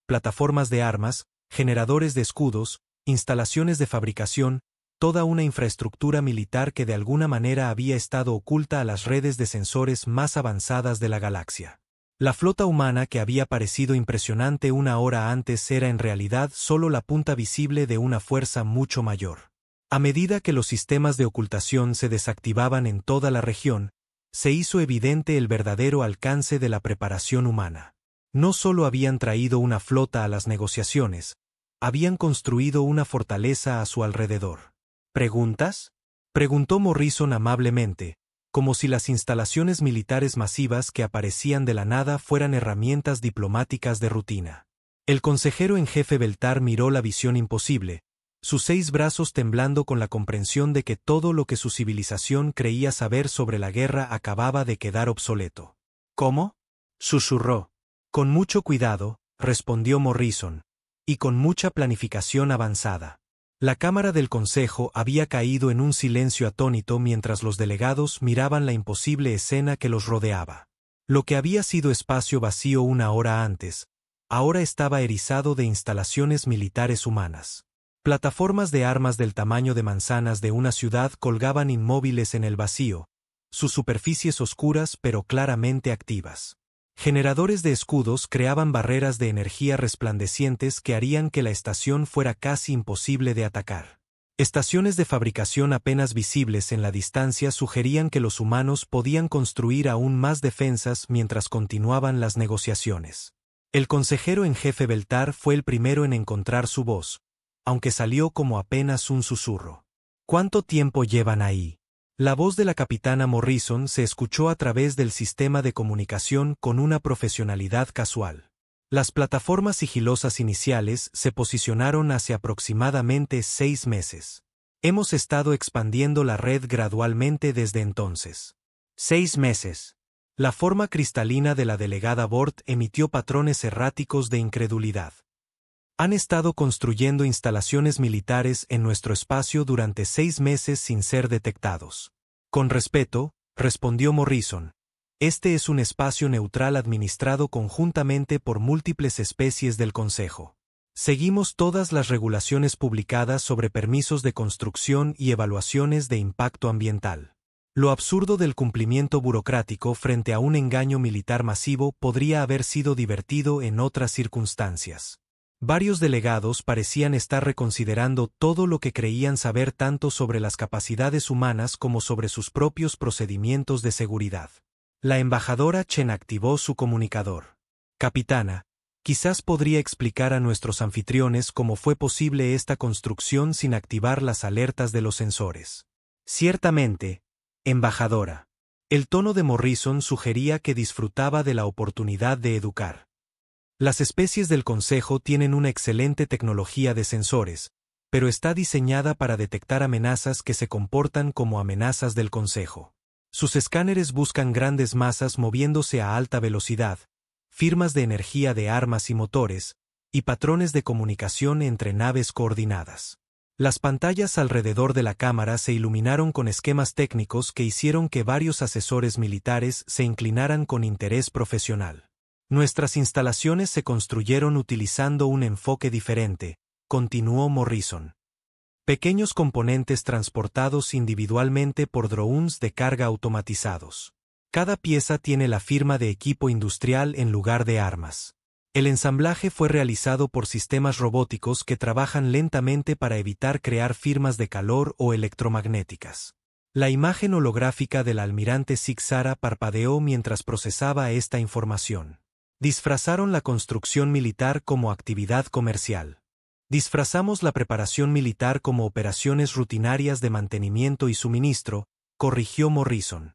Plataformas de armas, generadores de escudos, instalaciones de fabricación, toda una infraestructura militar que de alguna manera había estado oculta a las redes de sensores más avanzadas de la galaxia. La flota humana que había parecido impresionante una hora antes era en realidad solo la punta visible de una fuerza mucho mayor. A medida que los sistemas de ocultación se desactivaban en toda la región, se hizo evidente el verdadero alcance de la preparación humana. No solo habían traído una flota a las negociaciones, habían construido una fortaleza a su alrededor. ¿Preguntas?, preguntó Morrison amablemente, como si las instalaciones militares masivas que aparecían de la nada fueran herramientas diplomáticas de rutina. El consejero en jefe Beltar miró la visión imposible, sus 6 brazos temblando con la comprensión de que todo lo que su civilización creía saber sobre la guerra acababa de quedar obsoleto. ¿Cómo?, susurró. Con mucho cuidado, respondió Morrison, y con mucha planificación avanzada. La Cámara del Consejo había caído en un silencio atónito mientras los delegados miraban la imposible escena que los rodeaba. Lo que había sido espacio vacío una hora antes, ahora estaba erizado de instalaciones militares humanas. Plataformas de armas del tamaño de manzanas de una ciudad colgaban inmóviles en el vacío, sus superficies oscuras pero claramente activas. Generadores de escudos creaban barreras de energía resplandecientes que harían que la estación fuera casi imposible de atacar. Estaciones de fabricación apenas visibles en la distancia sugerían que los humanos podían construir aún más defensas mientras continuaban las negociaciones. El consejero en jefe Beltar fue el primero en encontrar su voz, aunque salió como apenas un susurro. ¿Cuánto tiempo llevan ahí? La voz de la capitana Morrison se escuchó a través del sistema de comunicación con una profesionalidad casual. Las plataformas sigilosas iniciales se posicionaron hace aproximadamente 6 meses. Hemos estado expandiendo la red gradualmente desde entonces. 6 meses. La forma cristalina de la delegada Bort emitió patrones erráticos de incredulidad. Han estado construyendo instalaciones militares en nuestro espacio durante 6 meses sin ser detectados. Con respeto, respondió Morrison, este es un espacio neutral administrado conjuntamente por múltiples especies del Consejo. Seguimos todas las regulaciones publicadas sobre permisos de construcción y evaluaciones de impacto ambiental. Lo absurdo del cumplimiento burocrático frente a un engaño militar masivo podría haber sido divertido en otras circunstancias. Varios delegados parecían estar reconsiderando todo lo que creían saber tanto sobre las capacidades humanas como sobre sus propios procedimientos de seguridad. La embajadora Chen activó su comunicador. Capitana, quizás podría explicar a nuestros anfitriones cómo fue posible esta construcción sin activar las alertas de los sensores. Ciertamente, embajadora. El tono de Morrison sugería que disfrutaba de la oportunidad de educar. Las especies del Consejo tienen una excelente tecnología de sensores, pero está diseñada para detectar amenazas que se comportan como amenazas del Consejo. Sus escáneres buscan grandes masas moviéndose a alta velocidad, firmas de energía de armas y motores, y patrones de comunicación entre naves coordinadas. Las pantallas alrededor de la cámara se iluminaron con esquemas técnicos que hicieron que varios asesores militares se inclinaran con interés profesional. Nuestras instalaciones se construyeron utilizando un enfoque diferente, continuó Morrison. Pequeños componentes transportados individualmente por drones de carga automatizados. Cada pieza tiene la firma de equipo industrial en lugar de armas. El ensamblaje fue realizado por sistemas robóticos que trabajan lentamente para evitar crear firmas de calor o electromagnéticas. La imagen holográfica del almirante Zig-Zara parpadeó mientras procesaba esta información. Disfrazaron la construcción militar como actividad comercial. Disfrazamos la preparación militar como operaciones rutinarias de mantenimiento y suministro, corrigió Morrison.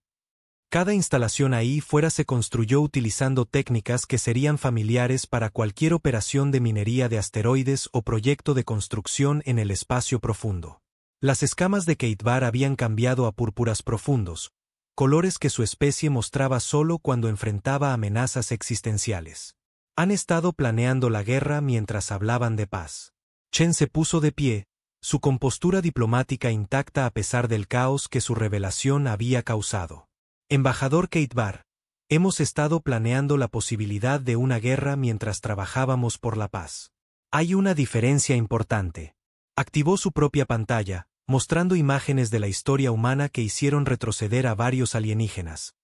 Cada instalación ahí fuera se construyó utilizando técnicas que serían familiares para cualquier operación de minería de asteroides o proyecto de construcción en el espacio profundo. Las escamas de Keitbar habían cambiado a púrpuras profundos, colores que su especie mostraba solo cuando enfrentaba amenazas existenciales. Han estado planeando la guerra mientras hablaban de paz. Chen se puso de pie, su compostura diplomática intacta a pesar del caos que su revelación había causado. Embajador Keitbar, hemos estado planeando la posibilidad de una guerra mientras trabajábamos por la paz. Hay una diferencia importante. Activó su propia pantalla, mostrando imágenes de la historia humana que hicieron retroceder a varios alienígenas.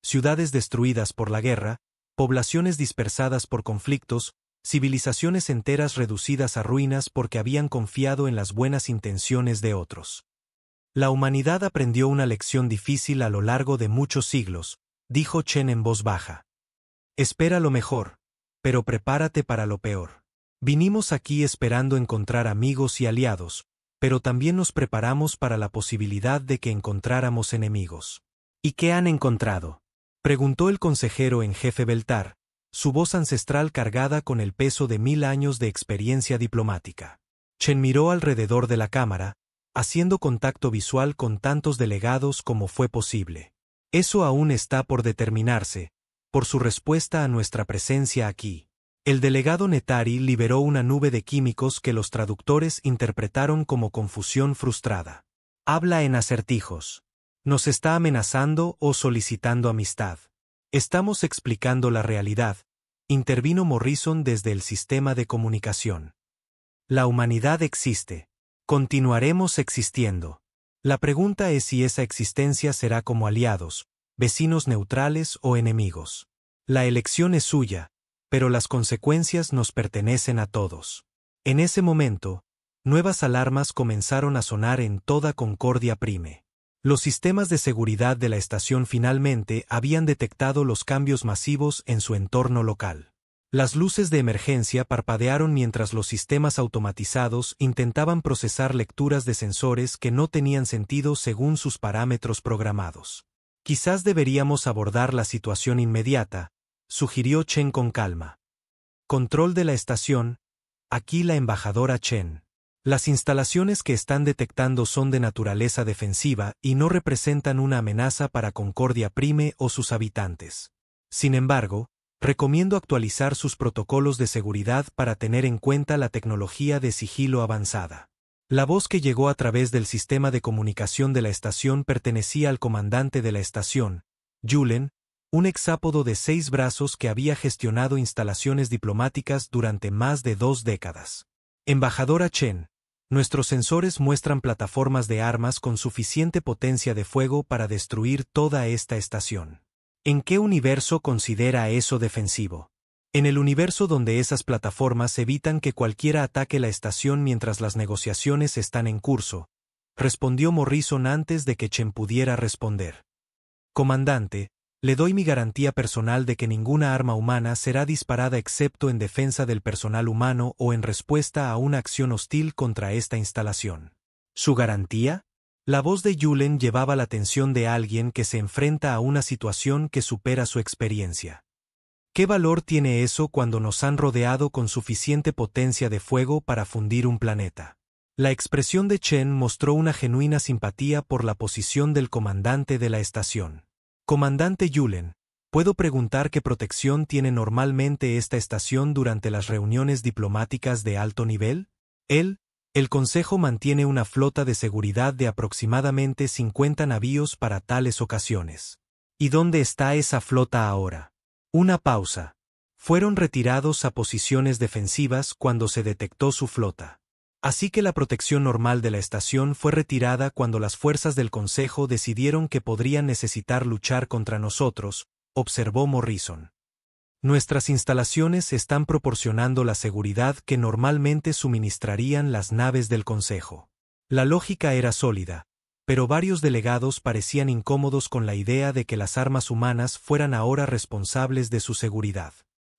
Ciudades destruidas por la guerra, poblaciones dispersadas por conflictos, civilizaciones enteras reducidas a ruinas porque habían confiado en las buenas intenciones de otros. La humanidad aprendió una lección difícil a lo largo de muchos siglos, dijo Chen en voz baja. Espera lo mejor, pero prepárate para lo peor. Vinimos aquí esperando encontrar amigos y aliados, pero también nos preparamos para la posibilidad de que encontráramos enemigos. ¿Y qué han encontrado?, preguntó el consejero en jefe Beltar, su voz ancestral cargada con el peso de 1000 años de experiencia diplomática. Chen miró alrededor de la cámara, haciendo contacto visual con tantos delegados como fue posible. Eso aún está por determinarse, por su respuesta a nuestra presencia aquí. El delegado Netari liberó una nube de químicos que los traductores interpretaron como confusión frustrada. Habla en acertijos. ¿Nos está amenazando o solicitando amistad? Estamos explicando la realidad, intervino Morrison desde el sistema de comunicación. La humanidad existe. Continuaremos existiendo. La pregunta es si esa existencia será como aliados, vecinos neutrales o enemigos. La elección es suya, pero las consecuencias nos pertenecen a todos. En ese momento, nuevas alarmas comenzaron a sonar en toda Concordia Prime. Los sistemas de seguridad de la estación finalmente habían detectado los cambios masivos en su entorno local. Las luces de emergencia parpadearon mientras los sistemas automatizados intentaban procesar lecturas de sensores que no tenían sentido según sus parámetros programados. Quizás deberíamos abordar la situación inmediata, sugirió Chen con calma. Control de la estación, aquí la embajadora Chen. Las instalaciones que están detectando son de naturaleza defensiva y no representan una amenaza para Concordia Prime o sus habitantes. Sin embargo, recomiendo actualizar sus protocolos de seguridad para tener en cuenta la tecnología de sigilo avanzada. La voz que llegó a través del sistema de comunicación de la estación pertenecía al comandante de la estación, Yulen, un hexápodo de 6 brazos que había gestionado instalaciones diplomáticas durante más de 2 décadas. Embajadora Chen, nuestros sensores muestran plataformas de armas con suficiente potencia de fuego para destruir toda esta estación. ¿En qué universo considera eso defensivo? En el universo donde esas plataformas evitan que cualquiera ataque la estación mientras las negociaciones están en curso, respondió Morrison antes de que Chen pudiera responder. Comandante, le doy mi garantía personal de que ninguna arma humana será disparada excepto en defensa del personal humano o en respuesta a una acción hostil contra esta instalación. ¿Su garantía? La voz de Yulen llevaba la tensión de alguien que se enfrenta a una situación que supera su experiencia. ¿Qué valor tiene eso cuando nos han rodeado con suficiente potencia de fuego para fundir un planeta? La expresión de Chen mostró una genuina simpatía por la posición del comandante de la estación. Comandante Yulen, ¿puedo preguntar qué protección tiene normalmente esta estación durante las reuniones diplomáticas de alto nivel? El Consejo mantiene una flota de seguridad de aproximadamente 50 navíos para tales ocasiones. ¿Y dónde está esa flota ahora? Una pausa. Fueron retirados a posiciones defensivas cuando se detectó su flota. Así que la protección normal de la estación fue retirada cuando las fuerzas del Consejo decidieron que podrían necesitar luchar contra nosotros, observó Morrison. Nuestras instalaciones están proporcionando la seguridad que normalmente suministrarían las naves del Consejo. La lógica era sólida, pero varios delegados parecían incómodos con la idea de que las armas humanas fueran ahora responsables de su seguridad.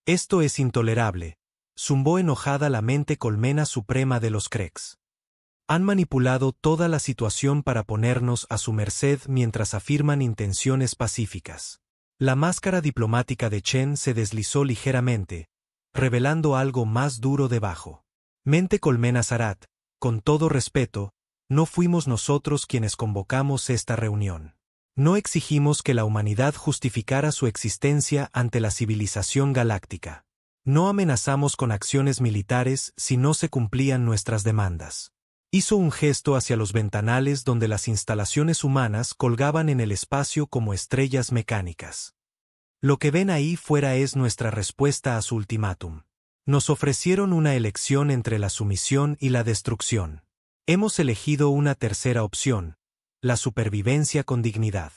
Esto es intolerable, zumbó enojada la mente colmena suprema de los Krex. Han manipulado toda la situación para ponernos a su merced mientras afirman intenciones pacíficas. La máscara diplomática de Chen se deslizó ligeramente, revelando algo más duro debajo. Mente Colmena Zarat, con todo respeto, no fuimos nosotros quienes convocamos esta reunión. No exigimos que la humanidad justificara su existencia ante la civilización galáctica. No amenazamos con acciones militares si no se cumplían nuestras demandas. Hizo un gesto hacia los ventanales donde las instalaciones humanas colgaban en el espacio como estrellas mecánicas. Lo que ven ahí fuera es nuestra respuesta a su ultimátum. Nos ofrecieron una elección entre la sumisión y la destrucción. Hemos elegido una tercera opción, la supervivencia con dignidad.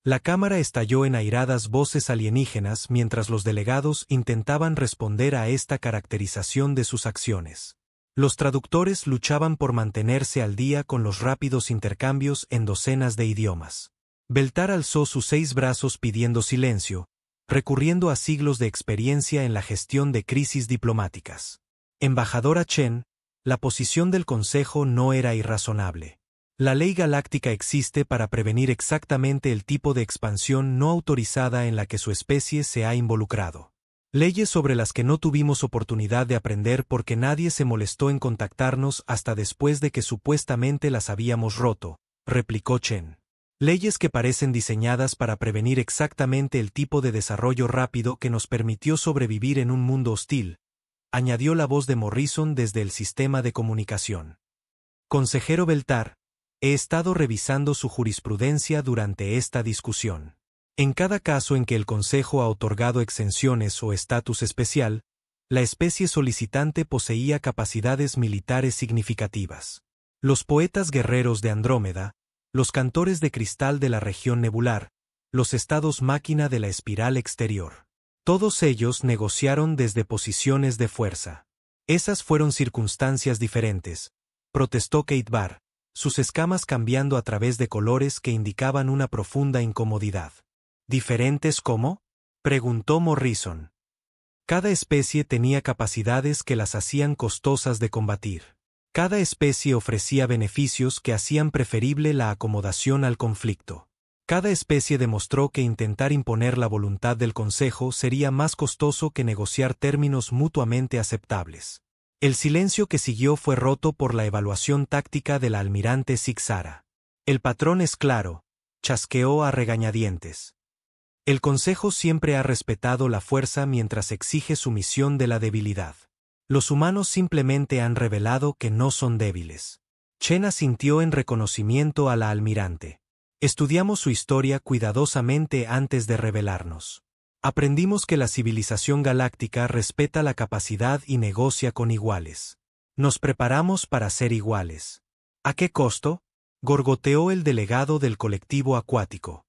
La cámara estalló en airadas voces alienígenas mientras los delegados intentaban responder a esta caracterización de sus acciones. Los traductores luchaban por mantenerse al día con los rápidos intercambios en docenas de idiomas. Beltar alzó sus 6 brazos pidiendo silencio, recurriendo a siglos de experiencia en la gestión de crisis diplomáticas. Embajadora Chen, la posición del Consejo no era irrazonable. La ley galáctica existe para prevenir exactamente el tipo de expansión no autorizada en la que su especie se ha involucrado. Leyes sobre las que no tuvimos oportunidad de aprender porque nadie se molestó en contactarnos hasta después de que supuestamente las habíamos roto, replicó Chen. Leyes que parecen diseñadas para prevenir exactamente el tipo de desarrollo rápido que nos permitió sobrevivir en un mundo hostil, añadió la voz de Morrison desde el sistema de comunicación. Consejero Beltar, he estado revisando su jurisprudencia durante esta discusión. En cada caso en que el Consejo ha otorgado exenciones o estatus especial, la especie solicitante poseía capacidades militares significativas. Los poetas guerreros de Andrómeda, los cantores de cristal de la región nebular, los estados máquina de la espiral exterior. Todos ellos negociaron desde posiciones de fuerza. Esas fueron circunstancias diferentes, protestó Kate Barr, sus escamas cambiando a través de colores que indicaban una profunda incomodidad. ¿Diferentes cómo?, preguntó Morrison. Cada especie tenía capacidades que las hacían costosas de combatir. Cada especie ofrecía beneficios que hacían preferible la acomodación al conflicto. Cada especie demostró que intentar imponer la voluntad del Consejo sería más costoso que negociar términos mutuamente aceptables. El silencio que siguió fue roto por la evaluación táctica de la almirante Zixara. El patrón es claro, chasqueó a regañadientes. El Consejo siempre ha respetado la fuerza mientras exige sumisión de la debilidad. Los humanos simplemente han revelado que no son débiles. Chen asintió en reconocimiento a la almirante. Estudiamos su historia cuidadosamente antes de revelarnos. Aprendimos que la civilización galáctica respeta la capacidad y negocia con iguales. Nos preparamos para ser iguales. ¿A qué costo?, gorgoteó el delegado del colectivo acuático.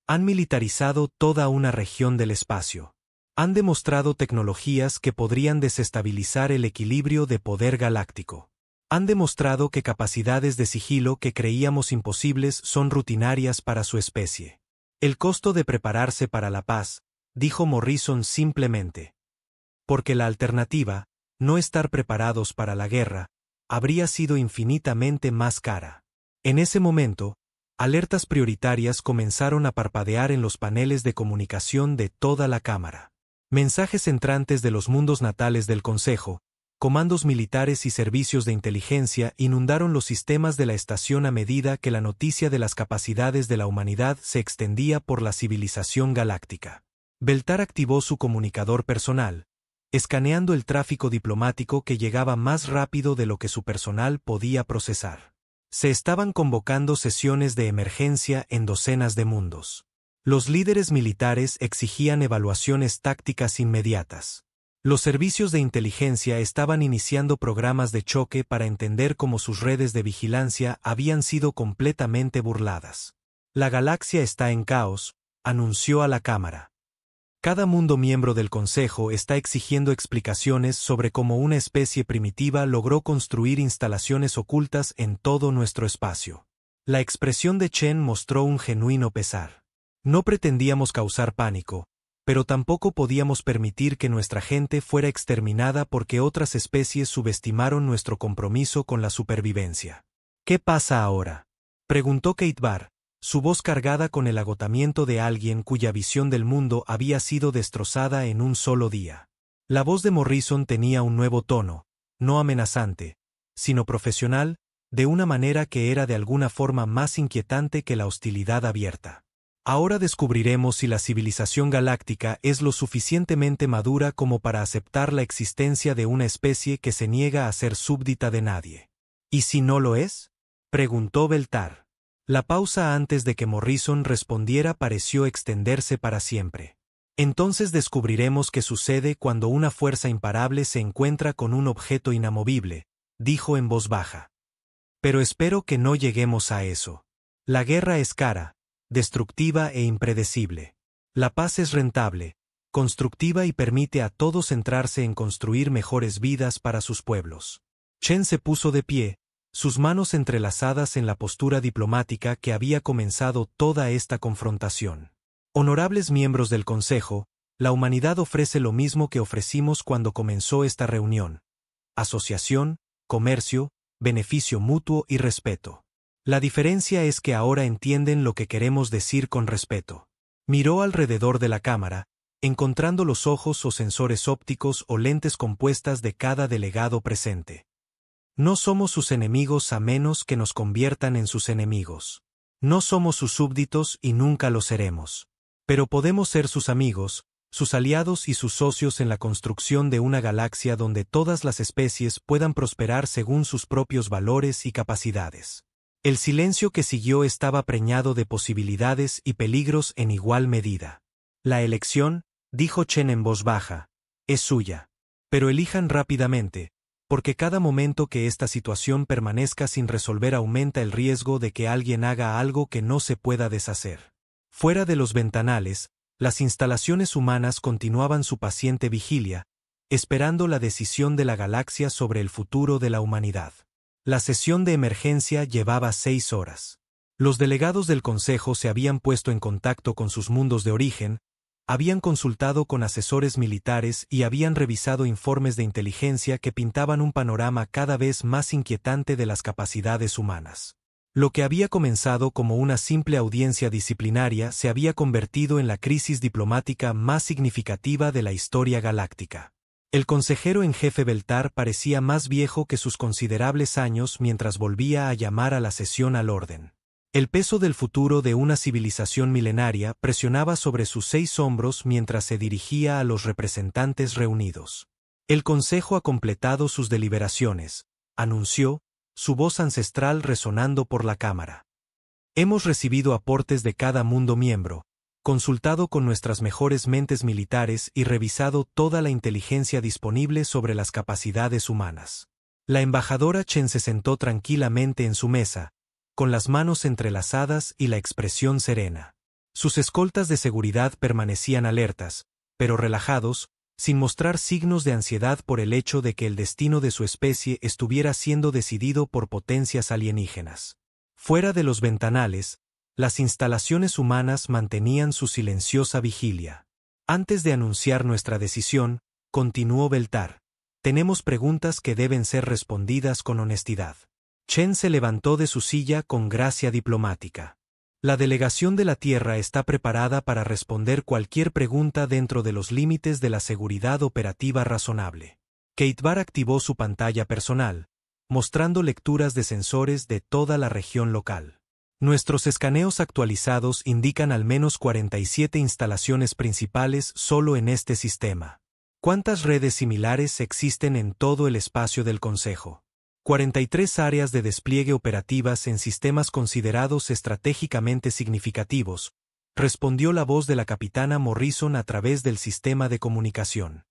Han militarizado toda una región del espacio. Han demostrado tecnologías que podrían desestabilizar el equilibrio de poder galáctico. Han demostrado que capacidades de sigilo que creíamos imposibles son rutinarias para su especie. El costo de prepararse para la paz, dijo Morrison simplemente. Porque la alternativa, no estar preparados para la guerra, habría sido infinitamente más cara. En ese momento, alertas prioritarias comenzaron a parpadear en los paneles de comunicación de toda la Cámara. Mensajes entrantes de los mundos natales del Consejo, comandos militares y servicios de inteligencia inundaron los sistemas de la estación a medida que la noticia de las capacidades de la humanidad se extendía por la civilización galáctica. Beltar activó su comunicador personal, escaneando el tráfico diplomático que llegaba más rápido de lo que su personal podía procesar. Se estaban convocando sesiones de emergencia en docenas de mundos. Los líderes militares exigían evaluaciones tácticas inmediatas. Los servicios de inteligencia estaban iniciando programas de choque para entender cómo sus redes de vigilancia habían sido completamente burladas. La galaxia está en caos, anunció a la Cámara. Cada mundo miembro del Consejo está exigiendo explicaciones sobre cómo una especie primitiva logró construir instalaciones ocultas en todo nuestro espacio. La expresión de Chen mostró un genuino pesar. No pretendíamos causar pánico, pero tampoco podíamos permitir que nuestra gente fuera exterminada porque otras especies subestimaron nuestro compromiso con la supervivencia. ¿Qué pasa ahora?, preguntó Keitbar, su voz cargada con el agotamiento de alguien cuya visión del mundo había sido destrozada en un solo día. La voz de Morrison tenía un nuevo tono, no amenazante, sino profesional, de una manera que era de alguna forma más inquietante que la hostilidad abierta. Ahora descubriremos si la civilización galáctica es lo suficientemente madura como para aceptar la existencia de una especie que se niega a ser súbdita de nadie. ¿Y si no lo es?, preguntó Beltar. La pausa antes de que Morrison respondiera pareció extenderse para siempre. Entonces descubriremos qué sucede cuando una fuerza imparable se encuentra con un objeto inamovible, dijo en voz baja. Pero espero que no lleguemos a eso. La guerra es cara, destructiva e impredecible. La paz es rentable, constructiva y permite a todos centrarse en construir mejores vidas para sus pueblos. Chen se puso de pie, sus manos entrelazadas en la postura diplomática que había comenzado toda esta confrontación. Honorables miembros del Consejo, la humanidad ofrece lo mismo que ofrecimos cuando comenzó esta reunión: asociación, comercio, beneficio mutuo y respeto. La diferencia es que ahora entienden lo que queremos decir con respeto. Miró alrededor de la cámara, encontrando los ojos o sensores ópticos o lentes compuestas de cada delegado presente. No somos sus enemigos a menos que nos conviertan en sus enemigos. No somos sus súbditos y nunca lo seremos. Pero podemos ser sus amigos, sus aliados y sus socios en la construcción de una galaxia donde todas las especies puedan prosperar según sus propios valores y capacidades. El silencio que siguió estaba preñado de posibilidades y peligros en igual medida. La elección, dijo Chen en voz baja, es suya. Pero elijan rápidamente, porque cada momento que esta situación permanezca sin resolver aumenta el riesgo de que alguien haga algo que no se pueda deshacer. Fuera de los ventanales, las instalaciones humanas continuaban su paciente vigilia, esperando la decisión de la galaxia sobre el futuro de la humanidad. La sesión de emergencia llevaba 6 horas. Los delegados del Consejo se habían puesto en contacto con sus mundos de origen, habían consultado con asesores militares y habían revisado informes de inteligencia que pintaban un panorama cada vez más inquietante de las capacidades humanas. Lo que había comenzado como una simple audiencia disciplinaria se había convertido en la crisis diplomática más significativa de la historia galáctica. El consejero en jefe Beltar parecía más viejo que sus considerables años mientras volvía a llamar a la sesión al orden. El peso del futuro de una civilización milenaria presionaba sobre sus 6 hombros mientras se dirigía a los representantes reunidos. El Consejo ha completado sus deliberaciones, anunció, su voz ancestral resonando por la cámara. Hemos recibido aportes de cada mundo miembro, consultado con nuestras mejores mentes militares y revisado toda la inteligencia disponible sobre las capacidades humanas. La embajadora Chen se sentó tranquilamente en su mesa, con las manos entrelazadas y la expresión serena. Sus escoltas de seguridad permanecían alertas, pero relajados, sin mostrar signos de ansiedad por el hecho de que el destino de su especie estuviera siendo decidido por potencias alienígenas. Fuera de los ventanales, las instalaciones humanas mantenían su silenciosa vigilia. Antes de anunciar nuestra decisión, continuó Beltar, tenemos preguntas que deben ser respondidas con honestidad. Chen se levantó de su silla con gracia diplomática. La delegación de la Tierra está preparada para responder cualquier pregunta dentro de los límites de la seguridad operativa razonable. Keitbar activó su pantalla personal, mostrando lecturas de sensores de toda la región local. Nuestros escaneos actualizados indican al menos 47 instalaciones principales solo en este sistema. ¿Cuántas redes similares existen en todo el espacio del Consejo? 43 áreas de despliegue operativas en sistemas considerados estratégicamente significativos, respondió la voz de la capitana Morrison a través del sistema de comunicación.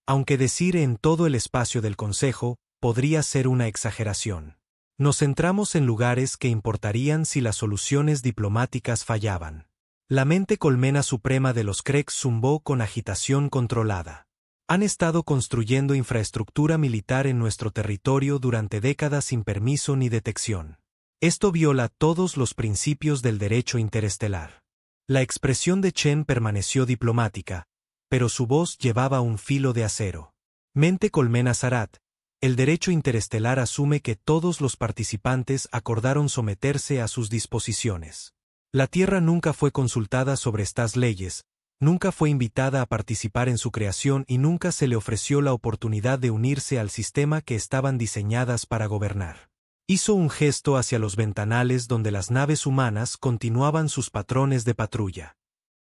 Aunque decir en todo el espacio del Consejo podría ser una exageración. Nos centramos en lugares que importarían si las soluciones diplomáticas fallaban. La mente colmena suprema de los Kreks zumbó con agitación controlada. Han estado construyendo infraestructura militar en nuestro territorio durante décadas sin permiso ni detección. Esto viola todos los principios del derecho interestelar. La expresión de Chen permaneció diplomática, pero su voz llevaba un filo de acero. Mente Colmena Sarat, el derecho interestelar asume que todos los participantes acordaron someterse a sus disposiciones. La Tierra nunca fue consultada sobre estas leyes, nunca fue invitada a participar en su creación y nunca se le ofreció la oportunidad de unirse al sistema que estaban diseñadas para gobernar. Hizo un gesto hacia los ventanales donde las naves humanas continuaban sus patrones de patrulla.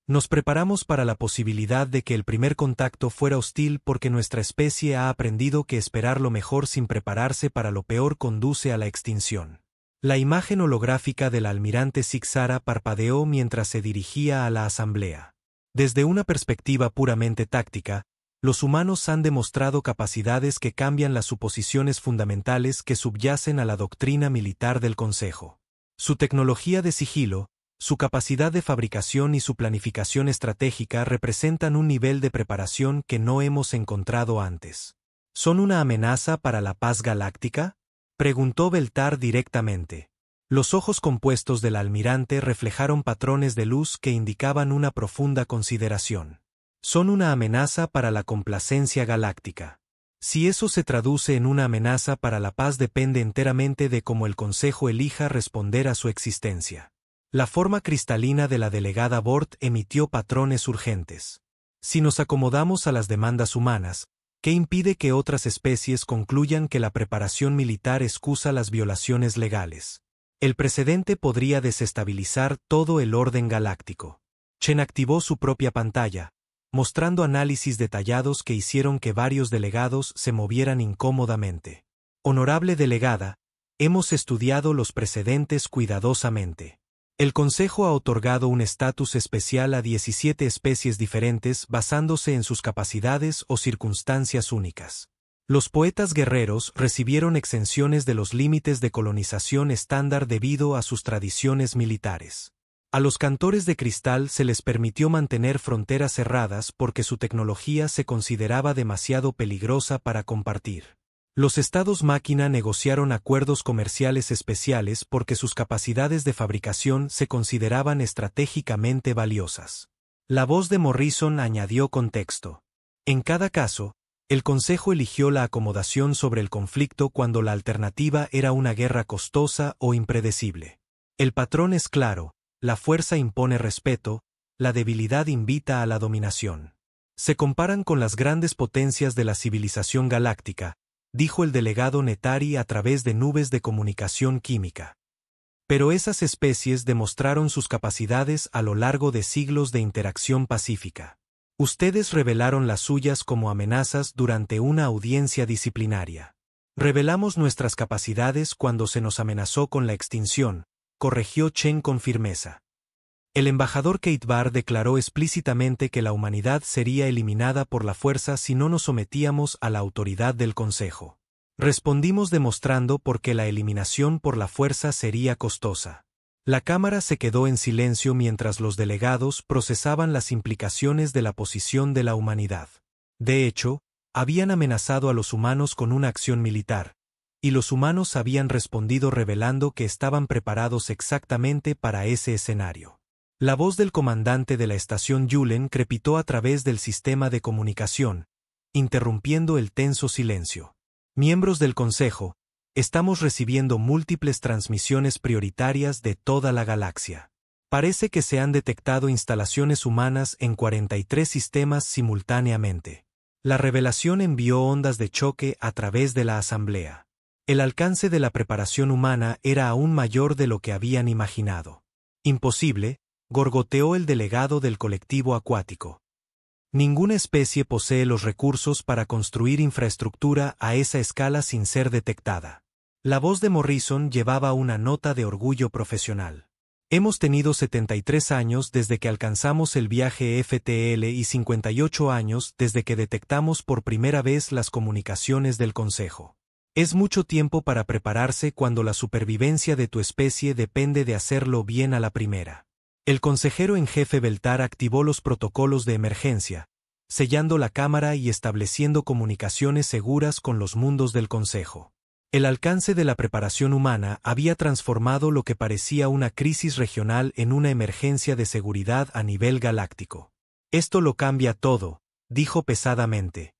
Nos preparamos para la posibilidad de que el primer contacto fuera hostil porque nuestra especie ha aprendido que esperar lo mejor sin prepararse para lo peor conduce a la extinción. La imagen holográfica del almirante Sixara parpadeó mientras se dirigía a la asamblea. Desde una perspectiva puramente táctica, los humanos han demostrado capacidades que cambian las suposiciones fundamentales que subyacen a la doctrina militar del Consejo. Su tecnología de sigilo, su capacidad de fabricación y su planificación estratégica representan un nivel de preparación que no hemos encontrado antes. ¿Son una amenaza para la paz galáctica?, preguntó Beltar directamente. Los ojos compuestos del almirante reflejaron patrones de luz que indicaban una profunda consideración. Son una amenaza para la complacencia galáctica. Si eso se traduce en una amenaza para la paz depende enteramente de cómo el Consejo elija responder a su existencia. La forma cristalina de la delegada Bort emitió patrones urgentes. Si nos acomodamos a las demandas humanas, ¿qué impide que otras especies concluyan que la preparación militar excusa las violaciones legales? El precedente podría desestabilizar todo el orden galáctico. Chen activó su propia pantalla, mostrando análisis detallados que hicieron que varios delegados se movieran incómodamente. Honorable delegada, hemos estudiado los precedentes cuidadosamente. El Consejo ha otorgado un estatus especial a 17 especies diferentes basándose en sus capacidades o circunstancias únicas. Los poetas guerreros recibieron exenciones de los límites de colonización estándar debido a sus tradiciones militares. A los cantores de cristal se les permitió mantener fronteras cerradas porque su tecnología se consideraba demasiado peligrosa para compartir. Los estados máquina negociaron acuerdos comerciales especiales porque sus capacidades de fabricación se consideraban estratégicamente valiosas. La voz de Morrison añadió contexto. En cada caso, el Consejo eligió la acomodación sobre el conflicto cuando la alternativa era una guerra costosa o impredecible. El patrón es claro, la fuerza impone respeto, la debilidad invita a la dominación. Se comparan con las grandes potencias de la civilización galáctica, dijo el delegado Netari a través de nubes de comunicación química. Pero esas especies demostraron sus capacidades a lo largo de siglos de interacción pacífica. Ustedes revelaron las suyas como amenazas durante una audiencia disciplinaria. Revelamos nuestras capacidades cuando se nos amenazó con la extinción, corrigió Chen con firmeza. El embajador Kate Barr declaró explícitamente que la humanidad sería eliminada por la fuerza si no nos sometíamos a la autoridad del Consejo. Respondimos demostrando por qué la eliminación por la fuerza sería costosa. La Cámara se quedó en silencio mientras los delegados procesaban las implicaciones de la posición de la humanidad. De hecho, habían amenazado a los humanos con una acción militar, y los humanos habían respondido revelando que estaban preparados exactamente para ese escenario. La voz del comandante de la estación Yulen crepitó a través del sistema de comunicación, interrumpiendo el tenso silencio. Miembros del Consejo, estamos recibiendo múltiples transmisiones prioritarias de toda la galaxia. Parece que se han detectado instalaciones humanas en 43 sistemas simultáneamente. La revelación envió ondas de choque a través de la asamblea. El alcance de la preparación humana era aún mayor de lo que habían imaginado. Imposible, gorgoteó el delegado del colectivo acuático. Ninguna especie posee los recursos para construir infraestructura a esa escala sin ser detectada. La voz de Morrison llevaba una nota de orgullo profesional. Hemos tenido 73 años desde que alcanzamos el viaje FTL y 58 años desde que detectamos por primera vez las comunicaciones del Consejo. Es mucho tiempo para prepararse cuando la supervivencia de tu especie depende de hacerlo bien a la primera. El consejero en jefe Beltar activó los protocolos de emergencia, sellando la cámara y estableciendo comunicaciones seguras con los mundos del Consejo. El alcance de la preparación humana había transformado lo que parecía una crisis regional en una emergencia de seguridad a nivel galáctico. Esto lo cambia todo, dijo pesadamente.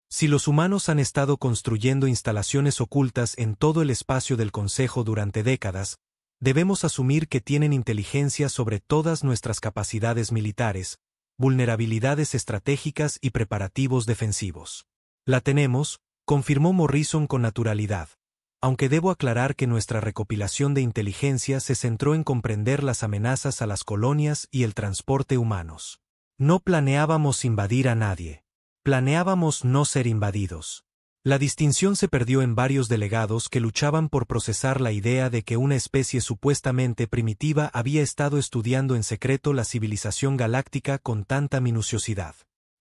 Si los humanos han estado construyendo instalaciones ocultas en todo el espacio del Consejo durante décadas, debemos asumir que tienen inteligencia sobre todas nuestras capacidades militares, vulnerabilidades estratégicas y preparativos defensivos. La tenemos, confirmó Morrison con naturalidad, aunque debo aclarar que nuestra recopilación de inteligencia se centró en comprender las amenazas a las colonias y el transporte humanos. No planeábamos invadir a nadie. Planeábamos no ser invadidos. La distinción se perdió en varios delegados que luchaban por procesar la idea de que una especie supuestamente primitiva había estado estudiando en secreto la civilización galáctica con tanta minuciosidad.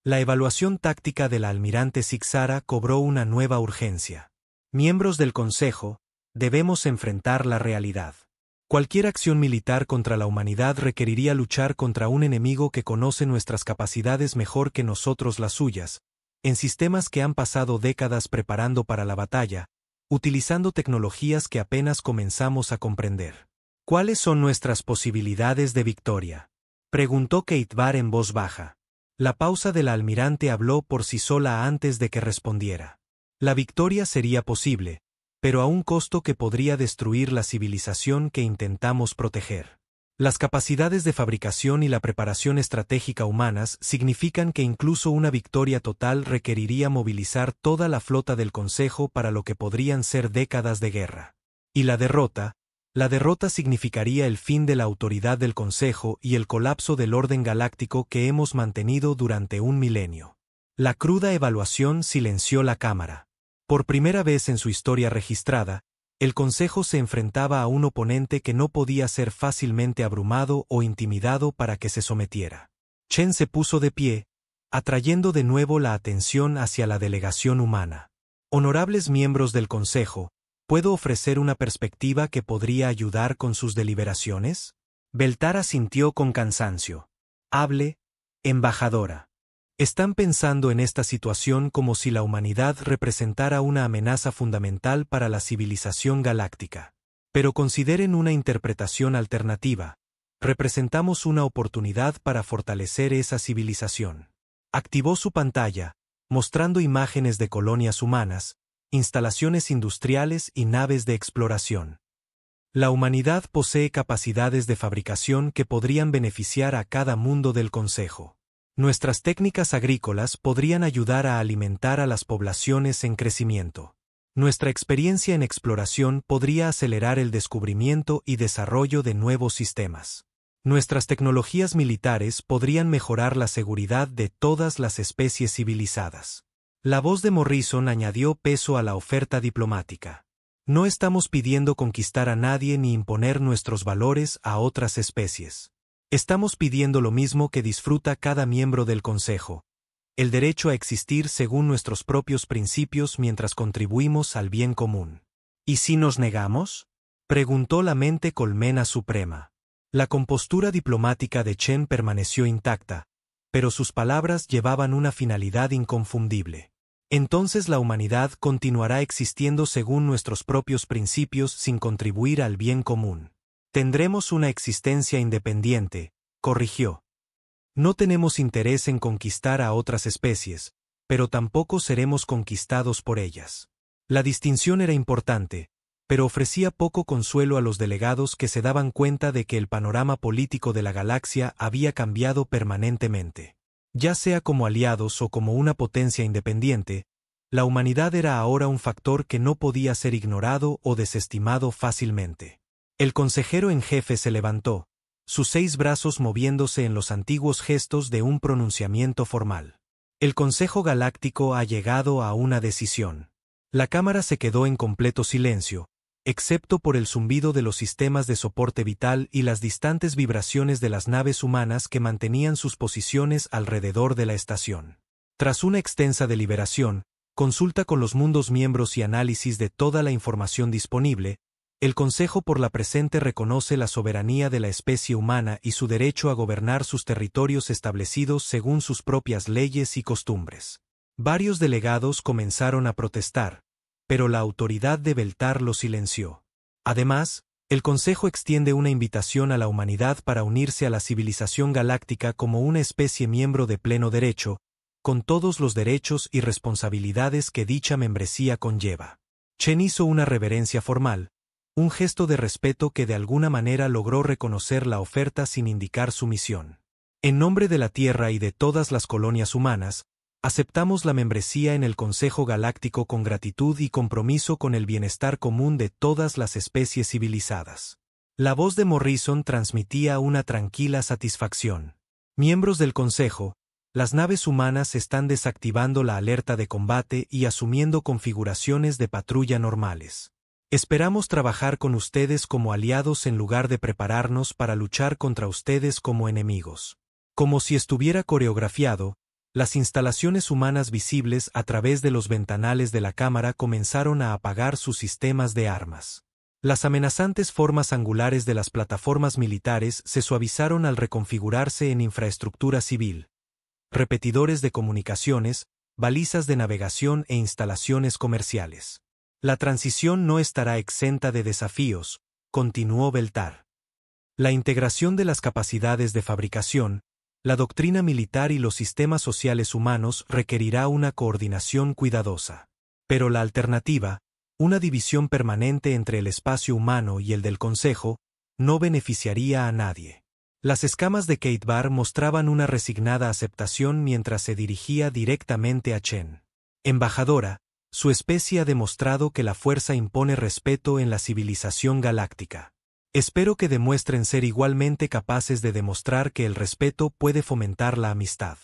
La evaluación táctica de la almirante Sixara cobró una nueva urgencia. Miembros del Consejo, debemos enfrentar la realidad. Cualquier acción militar contra la humanidad requeriría luchar contra un enemigo que conoce nuestras capacidades mejor que nosotros las suyas, en sistemas que han pasado décadas preparando para la batalla, utilizando tecnologías que apenas comenzamos a comprender. ¿Cuáles son nuestras posibilidades de victoria?, preguntó Keitbar en voz baja. La pausa de la almirante habló por sí sola antes de que respondiera. La victoria sería posible, pero a un costo que podría destruir la civilización que intentamos proteger. Las capacidades de fabricación y la preparación estratégica humanas significan que incluso una victoria total requeriría movilizar toda la flota del Consejo para lo que podrían ser décadas de guerra. Y la derrota significaría el fin de la autoridad del Consejo y el colapso del orden galáctico que hemos mantenido durante un milenio. La cruda evaluación silenció la Cámara. Por primera vez en su historia registrada, el Consejo se enfrentaba a un oponente que no podía ser fácilmente abrumado o intimidado para que se sometiera. Chen se puso de pie, atrayendo de nuevo la atención hacia la delegación humana. Honorables miembros del Consejo, ¿puedo ofrecer una perspectiva que podría ayudar con sus deliberaciones? Beltar asintió con cansancio. Hable, embajadora. Están pensando en esta situación como si la humanidad representara una amenaza fundamental para la civilización galáctica. Pero consideren una interpretación alternativa. Representamos una oportunidad para fortalecer esa civilización. Activó su pantalla, mostrando imágenes de colonias humanas, instalaciones industriales y naves de exploración. La humanidad posee capacidades de fabricación que podrían beneficiar a cada mundo del Consejo. Nuestras técnicas agrícolas podrían ayudar a alimentar a las poblaciones en crecimiento. Nuestra experiencia en exploración podría acelerar el descubrimiento y desarrollo de nuevos sistemas. Nuestras tecnologías militares podrían mejorar la seguridad de todas las especies civilizadas. La voz de Morrison añadió peso a la oferta diplomática. No estamos pidiendo conquistar a nadie ni imponer nuestros valores a otras especies. Estamos pidiendo lo mismo que disfruta cada miembro del Consejo: el derecho a existir según nuestros propios principios mientras contribuimos al bien común. ¿Y si nos negamos?, preguntó la mente colmena suprema. La compostura diplomática de Chen permaneció intacta, pero sus palabras llevaban una finalidad inconfundible. Entonces la humanidad continuará existiendo según nuestros propios principios sin contribuir al bien común. Tendremos una existencia independiente, corrigió. No tenemos interés en conquistar a otras especies, pero tampoco seremos conquistados por ellas. La distinción era importante, pero ofrecía poco consuelo a los delegados que se daban cuenta de que el panorama político de la galaxia había cambiado permanentemente. Ya sea como aliados o como una potencia independiente, la humanidad era ahora un factor que no podía ser ignorado o desestimado fácilmente. El consejero en jefe se levantó, sus 6 brazos moviéndose en los antiguos gestos de un pronunciamiento formal. El Consejo Galáctico ha llegado a una decisión. La cámara se quedó en completo silencio, excepto por el zumbido de los sistemas de soporte vital y las distantes vibraciones de las naves humanas que mantenían sus posiciones alrededor de la estación. Tras una extensa deliberación, consulta con los mundos miembros y análisis de toda la información disponible, el Consejo por la presente reconoce la soberanía de la especie humana y su derecho a gobernar sus territorios establecidos según sus propias leyes y costumbres. Varios delegados comenzaron a protestar, pero la autoridad de Beltar lo silenció. Además, el Consejo extiende una invitación a la humanidad para unirse a la civilización galáctica como una especie miembro de pleno derecho, con todos los derechos y responsabilidades que dicha membresía conlleva. Chen hizo una reverencia formal, un gesto de respeto que de alguna manera logró reconocer la oferta sin indicar su misión. En nombre de la Tierra y de todas las colonias humanas, aceptamos la membresía en el Consejo Galáctico con gratitud y compromiso con el bienestar común de todas las especies civilizadas. La voz de Morrison transmitía una tranquila satisfacción. Miembros del Consejo, las naves humanas están desactivando la alerta de combate y asumiendo configuraciones de patrulla normales. Esperamos trabajar con ustedes como aliados en lugar de prepararnos para luchar contra ustedes como enemigos. Como si estuviera coreografiado, las instalaciones humanas visibles a través de los ventanales de la cámara comenzaron a apagar sus sistemas de armas. Las amenazantes formas angulares de las plataformas militares se suavizaron al reconfigurarse en infraestructura civil, repetidores de comunicaciones, balizas de navegación e instalaciones comerciales. La transición no estará exenta de desafíos, continuó Beltar. La integración de las capacidades de fabricación, la doctrina militar y los sistemas sociales humanos requerirá una coordinación cuidadosa. Pero la alternativa, una división permanente entre el espacio humano y el del Consejo, no beneficiaría a nadie. Las escamas de Kate Barr mostraban una resignada aceptación mientras se dirigía directamente a Chen. Embajadora, su especie ha demostrado que la fuerza impone respeto en la civilización galáctica. Espero que demuestren ser igualmente capaces de demostrar que el respeto puede fomentar la amistad.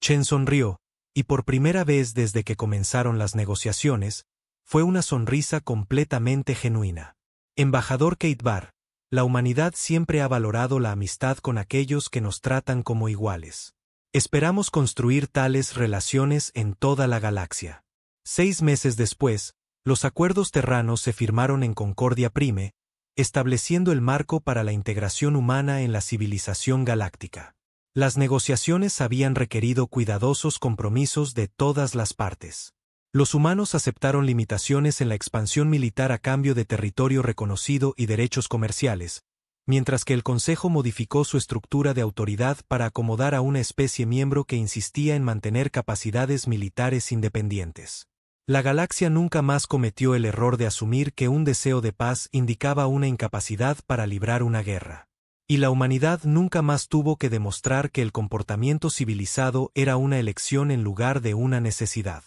Chen sonrió, y por primera vez desde que comenzaron las negociaciones, fue una sonrisa completamente genuina. Embajador Kate Barr, la humanidad siempre ha valorado la amistad con aquellos que nos tratan como iguales. Esperamos construir tales relaciones en toda la galaxia. 6 meses después, los acuerdos terranos se firmaron en Concordia Prime, estableciendo el marco para la integración humana en la civilización galáctica. Las negociaciones habían requerido cuidadosos compromisos de todas las partes. Los humanos aceptaron limitaciones en la expansión militar a cambio de territorio reconocido y derechos comerciales, mientras que el Consejo modificó su estructura de autoridad para acomodar a una especie miembro que insistía en mantener capacidades militares independientes. La galaxia nunca más cometió el error de asumir que un deseo de paz indicaba una incapacidad para librar una guerra. Y la humanidad nunca más tuvo que demostrar que el comportamiento civilizado era una elección en lugar de una necesidad.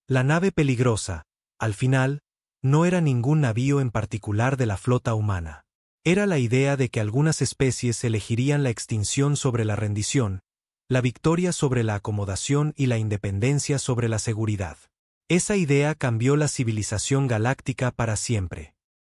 La nave peligrosa, al final, no era ningún navío en particular de la flota humana. Era la idea de que algunas especies elegirían la extinción sobre la rendición, la victoria sobre la acomodación y la independencia sobre la seguridad. Esa idea cambió la civilización galáctica para siempre.